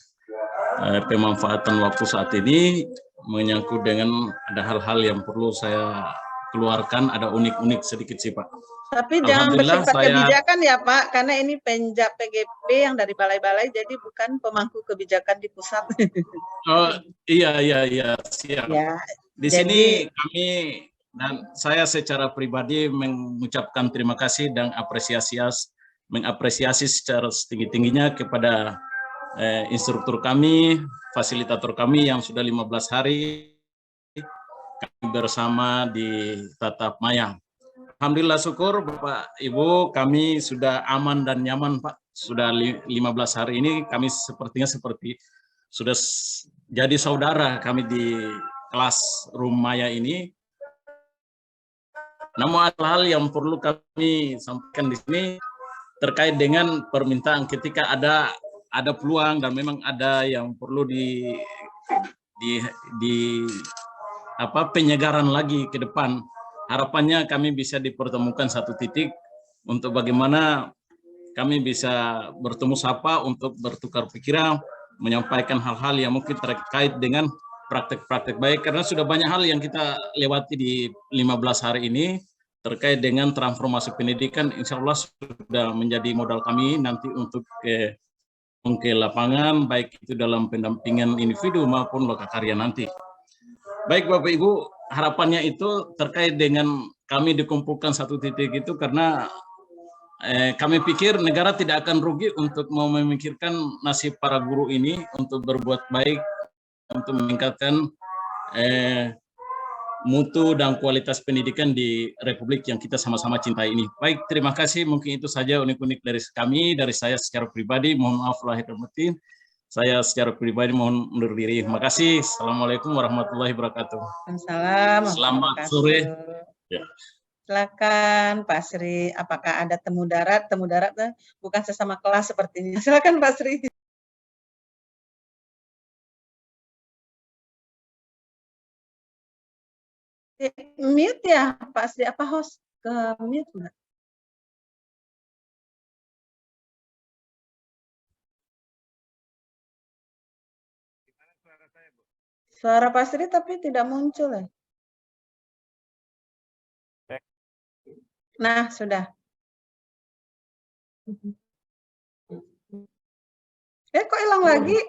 [SPEAKER 9] pemanfaatan waktu saat ini menyangkut dengan ada hal-hal yang perlu saya keluarkan ada unik-unik sedikit sih Pak.
[SPEAKER 2] Tapi jangan
[SPEAKER 9] Alhamdulillah
[SPEAKER 2] bersifat
[SPEAKER 9] saya
[SPEAKER 2] kebijakan ya Pak, karena ini Penjab PGP yang dari balai-balai, jadi bukan pemangku kebijakan di pusat.
[SPEAKER 9] oh iya siap.
[SPEAKER 2] Ya,
[SPEAKER 9] Di sini kami dan saya secara pribadi mengucapkan terima kasih dan mengapresiasi secara setinggi-tingginya kepada instruktur kami, fasilitator kami yang sudah 15 hari kami bersama di Tatap Maya. Alhamdulillah syukur Bapak Ibu, kami sudah aman dan nyaman Pak. Sudah 15 hari ini kami sepertinya sudah jadi saudara kami di kelas Room Maya ini. Namun ada hal yang perlu kami sampaikan di sini terkait dengan permintaan ketika ada peluang dan memang ada yang perlu penyegaran lagi ke depan. Harapannya kami bisa dipertemukan satu titik untuk bagaimana kami bisa bertemu sapa untuk bertukar pikiran, menyampaikan hal-hal yang mungkin terkait dengan praktek-praktek baik, karena sudah banyak hal yang kita lewati di 15 hari ini terkait dengan transformasi pendidikan. Insya Allah sudah menjadi modal kami nanti untuk ke lapangan, baik itu dalam pendampingan individu maupun lokakarya nanti. Baik Bapak Ibu, harapannya itu terkait dengan kami dikumpulkan satu titik itu karena kami pikir negara tidak akan rugi untuk mau memikirkan nasib para guru ini untuk berbuat baik, untuk meningkatkan mutu dan kualitas pendidikan di Republik yang kita sama-sama cintai ini. Baik, terima kasih. Mungkin itu saja unik-unik dari kami, dari saya secara pribadi. Mohon maaf lahir dan batin. Saya secara pribadi mohon undur diri. Terima kasih. Assalamualaikum warahmatullahi wabarakatuh.
[SPEAKER 2] Assalamualaikum.
[SPEAKER 9] Selamat sore. Ya.
[SPEAKER 2] Silakan Pak Sri, apakah ada temu darat? Temu darat bukan sesama kelas sepertinya. Silakan Pak Sri. Mute ya Pak Sri, apa host ke mute enggak? Suara Pak Sri tapi tidak muncul ya. Nah, sudah. Kok hilang lagi?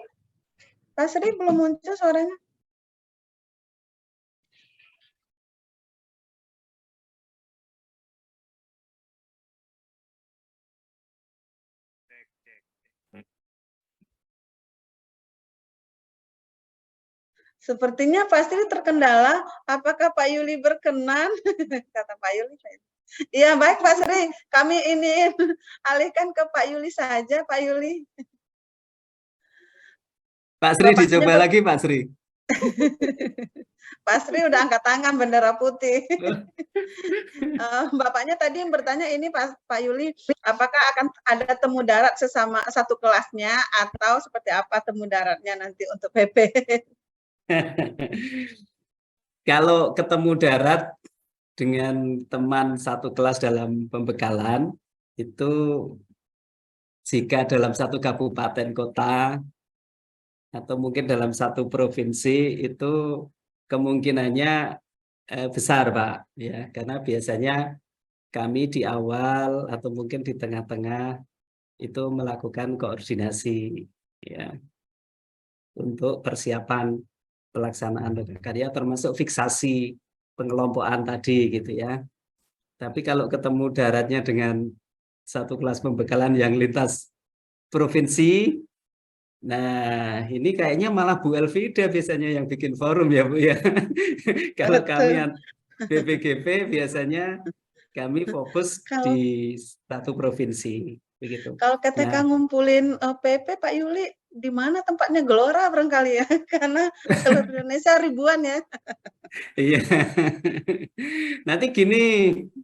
[SPEAKER 2] Pak Sri belum muncul suaranya. Sepertinya pasti terkendala. Apakah Pak Yuli berkenan? Kata Pak Yuli. Iya baik Pak Sri, kami ini alihkan ke Pak Yuli saja, Pak Yuli.
[SPEAKER 1] Pak Sri dicoba lagi Pak Sri.
[SPEAKER 2] Pak Sri udah angkat tangan bendera putih. Bapaknya tadi yang bertanya ini Pak Yuli, apakah akan ada temu darat sesama satu kelasnya atau seperti apa temu daratnya nanti untuk PP?
[SPEAKER 1] Kalau ketemu darat dengan teman satu kelas dalam pembekalan, itu jika dalam satu kabupaten kota atau mungkin dalam satu provinsi itu kemungkinannya besar Pak, ya, karena biasanya kami di awal atau mungkin di tengah-tengah itu melakukan koordinasi, ya, untuk persiapan pelaksanaan lokakarya termasuk fiksasi pengelompokan tadi gitu ya. Tapi kalau ketemu daratnya dengan satu kelas pembekalan yang lintas provinsi, nah ini kayaknya malah Bu Elvida biasanya yang bikin forum ya Bu ya. Kalau kami BPGP biasanya kami fokus di satu provinsi begitu.
[SPEAKER 2] Kalau ketika ngumpulin PP Pak Yuli di mana tempatnya Gelora barangkali ya, karena seluruh Indonesia ribuan ya.
[SPEAKER 1] Iya. Nanti gini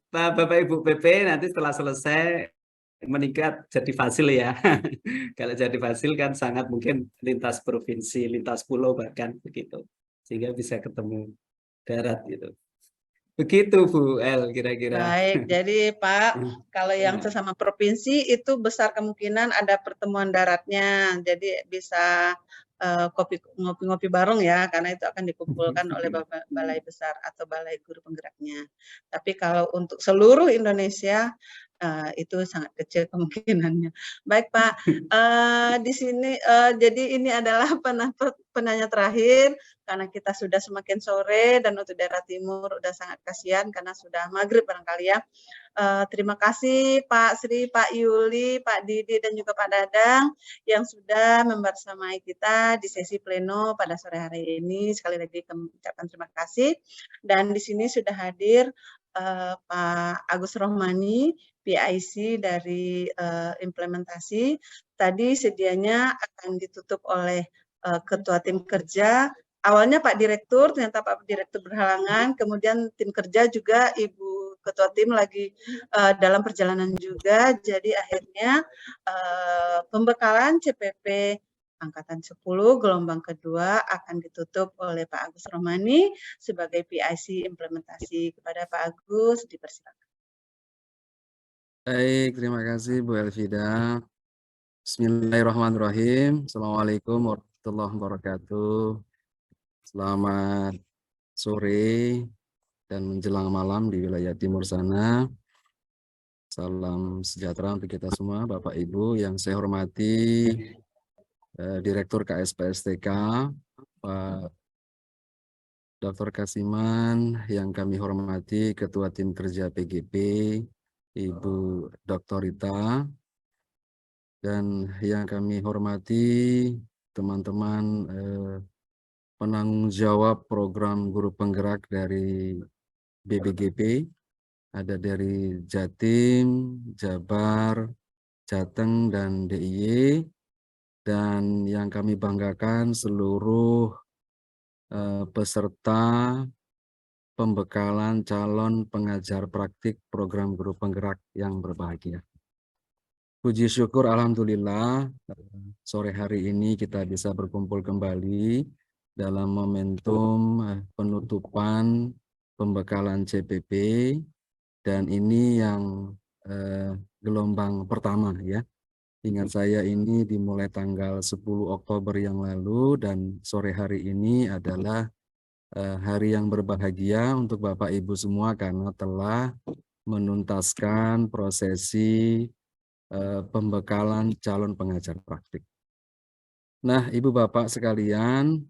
[SPEAKER 1] Bapak Ibu PP, nanti setelah selesai meningkat jadi fasil ya. Kalau jadi fasil kan sangat mungkin lintas provinsi, lintas pulau bahkan begitu, sehingga bisa ketemu darat gitu. Begitu Bu El kira-kira.
[SPEAKER 2] Baik, jadi Pak, kalau yang sesama provinsi itu besar kemungkinan ada pertemuan daratnya, jadi bisa ngopi-ngopi bareng ya, karena itu akan dikumpulkan oleh balai besar atau balai guru penggeraknya. Tapi kalau untuk seluruh Indonesia itu sangat kecil kemungkinannya. Baik Pak, di sini jadi ini adalah penanya terakhir karena kita sudah semakin sore dan untuk daerah timur udah sangat kasihan karena sudah maghrib barangkali ya. Terima kasih Pak Sri, Pak Yuli, Pak Didi dan juga Pak Dadang yang sudah membersamai kita di sesi pleno pada sore hari ini. Sekali lagi kami ucapkan terima kasih. Dan di sini sudah hadir Pak Agus Rohmani, PIC dari implementasi. Tadi sedianya akan ditutup oleh Ketua Tim Kerja. Awalnya Pak Direktur, ternyata Pak Direktur berhalangan, kemudian tim kerja juga Ibu Ketua Tim lagi dalam perjalanan juga, jadi akhirnya pembekalan CPP Angkatan 10 gelombang kedua akan ditutup oleh Pak Agus Rohmani sebagai PIC implementasi. Kepada Pak Agus, dipersilakan.
[SPEAKER 10] Baik, terima kasih Bu Elvida. Bismillahirrahmanirrahim. Assalamualaikum warahmatullahi wabarakatuh. Selamat sore dan menjelang malam di wilayah timur sana. Salam sejahtera untuk kita semua, Bapak Ibu yang saya hormati, Direktur KSPSTK, Pak Dr. Kasiman, yang kami hormati Ketua Tim Kerja PGP, Ibu Dr. Rita, dan yang kami hormati teman-teman penanggung jawab program guru penggerak dari BBGP, ada dari Jatim, Jabar, Jateng, dan DIY, dan yang kami banggakan seluruh peserta pembekalan calon pengajar praktik program guru penggerak yang berbahagia. Puji syukur Alhamdulillah, sore hari ini kita bisa berkumpul kembali dalam momentum penutupan pembekalan CPP, dan ini yang gelombang pertama ya. Ingat saya ini dimulai tanggal 10 Oktober yang lalu dan sore hari ini adalah hari yang berbahagia untuk Bapak Ibu semua karena telah menuntaskan prosesi pembekalan calon pengajar praktik. Nah, Ibu Bapak sekalian,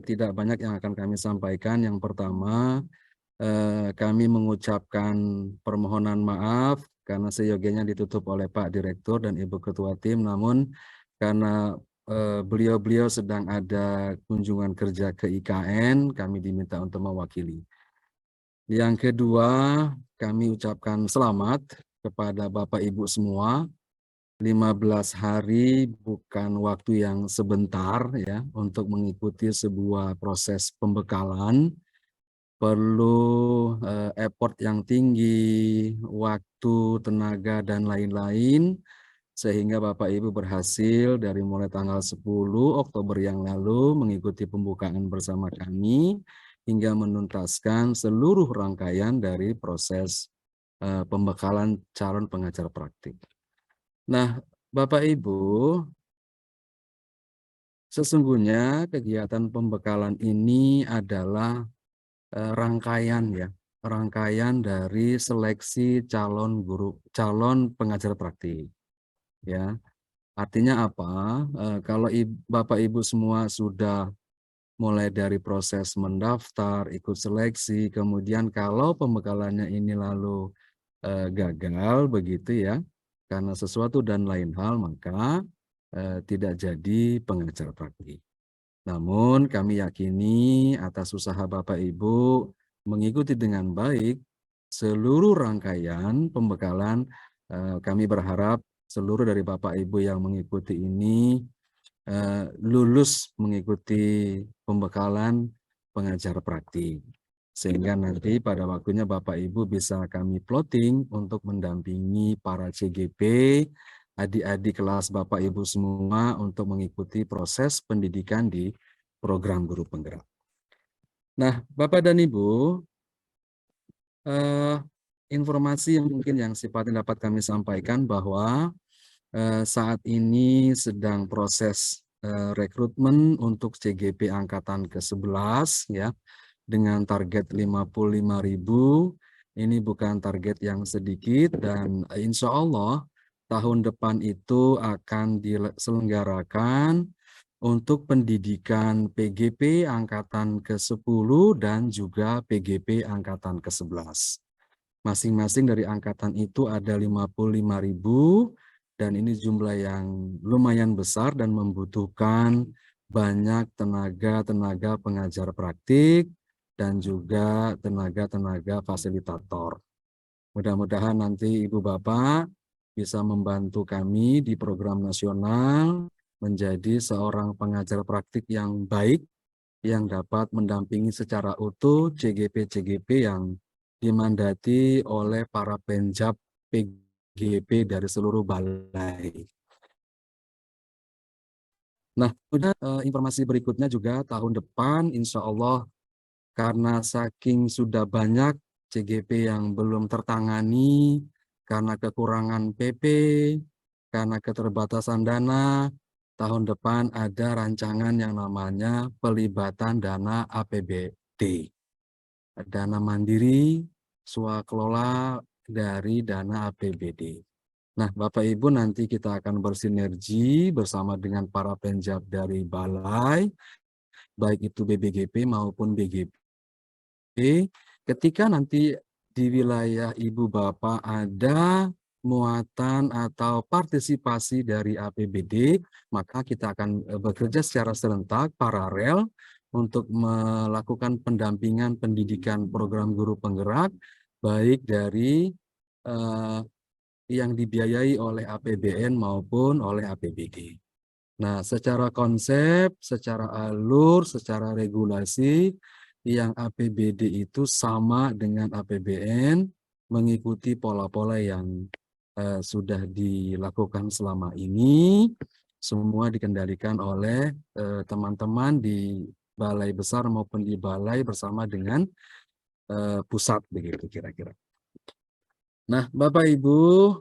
[SPEAKER 10] tidak banyak yang akan kami sampaikan. Yang pertama, kami mengucapkan permohonan maaf karena seyogianya ditutup oleh Pak Direktur dan Ibu Ketua Tim, namun karena beliau-beliau sedang ada kunjungan kerja ke IKN, kami diminta untuk mewakili. Yang kedua, kami ucapkan selamat kepada Bapak Ibu semua. 15 hari bukan waktu yang sebentar ya untuk mengikuti sebuah proses pembekalan, perlu effort yang tinggi, waktu, tenaga, dan lain-lain, sehingga Bapak Ibu berhasil dari mulai tanggal 10 Oktober yang lalu mengikuti pembukaan bersama kami hingga menuntaskan seluruh rangkaian dari proses pembekalan calon pengajar praktik. Nah, Bapak Ibu, sesungguhnya kegiatan pembekalan ini adalah rangkaian ya, rangkaian dari seleksi calon pengajar praktik. Ya, artinya apa? Kalau Bapak Ibu semua sudah mulai dari proses mendaftar, ikut seleksi, kemudian kalau pembekalannya ini lalu gagal begitu ya, karena sesuatu dan lain hal, maka tidak jadi pengajar praktik. Namun kami yakini atas usaha Bapak Ibu mengikuti dengan baik seluruh rangkaian pembekalan, kami berharap seluruh dari Bapak Ibu yang mengikuti ini lulus mengikuti pembekalan pengajar praktik. Sehingga nanti pada waktunya Bapak Ibu bisa kami plotting untuk mendampingi para CGP, adik-adik kelas Bapak Ibu semua untuk mengikuti proses pendidikan di program guru penggerak. Nah, Bapak dan Ibu, informasi yang mungkin yang sifatnya dapat kami sampaikan bahwa saat ini sedang proses rekrutmen untuk CGP angkatan ke-11 ya dengan target 55.000. Ini bukan target yang sedikit dan insya Allah tahun depan itu akan diselenggarakan untuk pendidikan PGP angkatan ke-10 dan juga PGP angkatan ke-11. Masing-masing dari angkatan itu ada 55.000 dan ini jumlah yang lumayan besar dan membutuhkan banyak tenaga pengajar praktik dan juga tenaga fasilitator. Mudah-mudahan nanti Ibu Bapak bisa membantu kami di program nasional menjadi seorang pengajar praktik yang baik yang dapat mendampingi secara utuh CGP-CGP yang dimandati oleh para penjab PGP dari seluruh balai. Nah, informasi berikutnya juga tahun depan insya Allah karena saking sudah banyak CGP yang belum tertangani, karena kekurangan PP, karena keterbatasan dana, tahun depan ada rancangan yang namanya pelibatan dana APBD. Dana mandiri, swakelola dari dana APBD. Nah, Bapak Ibu nanti kita akan bersinergi bersama dengan para penjab dari balai, baik itu BBGP maupun BGP. Ketika nanti di wilayah Ibu Bapak ada muatan atau partisipasi dari APBD, maka kita akan bekerja secara serentak, paralel, untuk melakukan pendampingan pendidikan program guru penggerak, baik dari yang dibiayai oleh APBN maupun oleh APBD. Nah, secara konsep, secara alur, secara regulasi, yang APBD itu sama dengan APBN, mengikuti pola-pola yang sudah dilakukan selama ini, semua dikendalikan oleh teman-teman di balai besar maupun di balai bersama dengan pusat, begitu kira-kira. Nah, Bapak Ibu,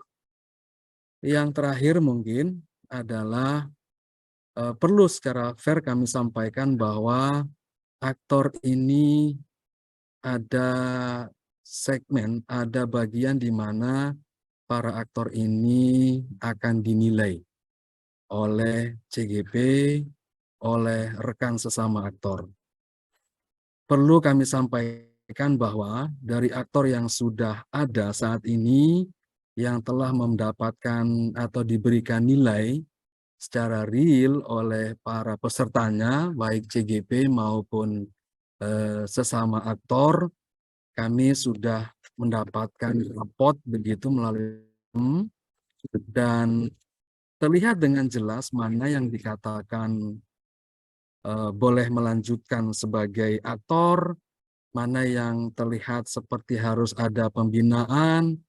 [SPEAKER 10] yang terakhir mungkin adalah perlu secara fair kami sampaikan bahwa aktor ini ada segmen, ada bagian di mana para aktor ini akan dinilai oleh CGP, oleh rekan sesama aktor. Perlu kami sampaikan bahwa dari aktor yang sudah ada saat ini, yang telah mendapatkan atau diberikan nilai secara real oleh para pesertanya, baik CGP maupun sesama aktor, kami sudah mendapatkan rapot begitu melalui dan terlihat dengan jelas mana yang dikatakan boleh melanjutkan sebagai aktor, mana yang terlihat seperti harus ada pembinaan,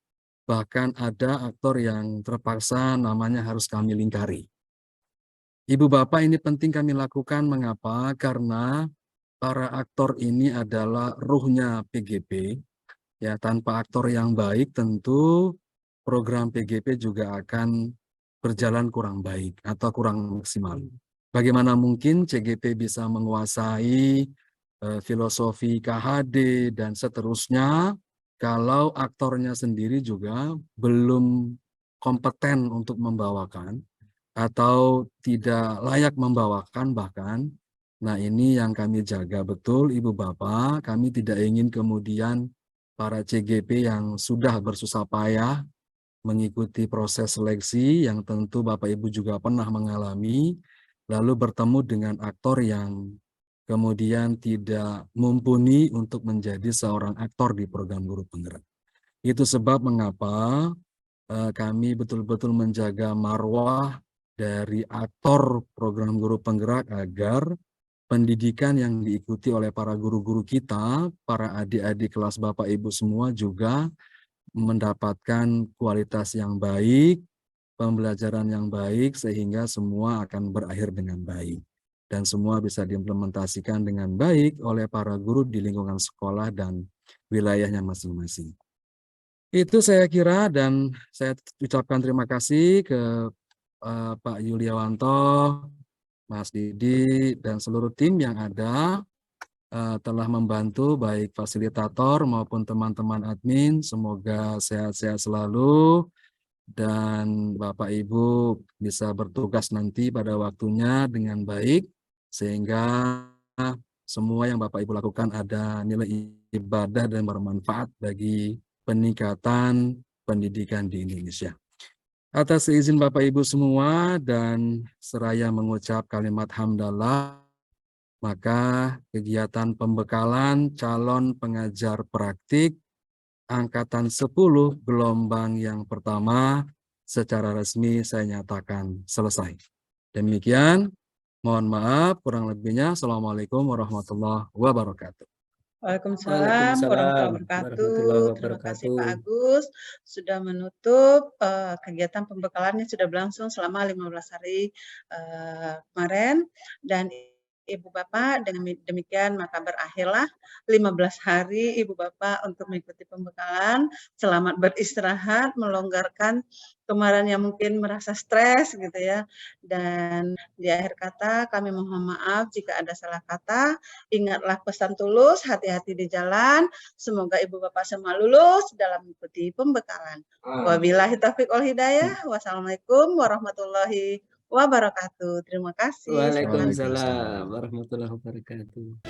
[SPEAKER 10] bahkan ada aktor yang terpaksa namanya harus kami lingkari. Ibu Bapak, ini penting kami lakukan, mengapa? Karena para aktor ini adalah ruhnya PGP. Ya, tanpa aktor yang baik tentu program PGP juga akan berjalan kurang baik atau kurang maksimal. Bagaimana mungkin CGP bisa menguasai filosofi KHD dan seterusnya kalau aktornya sendiri juga belum kompeten untuk membawakan atau tidak layak membawakan bahkan. Nah, ini yang kami jaga betul Ibu Bapak. Kami tidak ingin kemudian para CGP yang sudah bersusah payah mengikuti proses seleksi yang tentu Bapak Ibu juga pernah mengalami, lalu bertemu dengan aktor yang kemudian tidak mumpuni untuk menjadi seorang aktor di program guru penggerak. Itu sebab mengapa kami betul-betul menjaga marwah dari aktor program guru penggerak agar pendidikan yang diikuti oleh para guru-guru kita, para adik-adik kelas Bapak Ibu semua juga mendapatkan kualitas yang baik, pembelajaran yang baik, sehingga semua akan berakhir dengan baik. Dan semua bisa diimplementasikan dengan baik oleh para guru di lingkungan sekolah dan wilayahnya masing-masing. Itu saya kira, dan saya ucapkan terima kasih ke Pak Yuliawanto, Mas Didi, dan seluruh tim yang ada telah membantu baik fasilitator maupun teman-teman admin. Semoga sehat-sehat selalu dan Bapak Ibu bisa bertugas nanti pada waktunya dengan baik sehingga semua yang Bapak Ibu lakukan ada nilai ibadah dan bermanfaat bagi peningkatan pendidikan di Indonesia. Atas izin Bapak Ibu semua dan seraya mengucap kalimat hamdalah, maka kegiatan pembekalan calon pengajar praktik Angkatan 10 gelombang yang pertama secara resmi saya nyatakan selesai. Demikian, mohon maaf kurang lebihnya. Assalamualaikum warahmatullahi wabarakatuh.
[SPEAKER 2] Waalaikumsalam warahmatullahi
[SPEAKER 1] warahmatullahi
[SPEAKER 2] wabarakatuh. Terima kasih
[SPEAKER 1] wabarakatuh.
[SPEAKER 2] Pak Agus sudah menutup kegiatan pembekalannya sudah berlangsung selama 15 hari kemarin, dan Ibu Bapak, dengan demikian maka berakhirlah 15 hari Ibu Bapak untuk mengikuti pembekalan. Selamat beristirahat, melonggarkan kemarin yang mungkin merasa stres gitu ya. Dan di akhir kata kami mohon maaf jika ada salah kata. Ingatlah pesan tulus, hati-hati di jalan. Semoga Ibu Bapak semua lulus dalam mengikuti pembekalan. Wabillahi taufiq wal hidayah. Wassalamualaikum warahmatullahi wabarakatuh. Terima kasih.
[SPEAKER 1] Waalaikumsalam warahmatullahi wabarakatuh.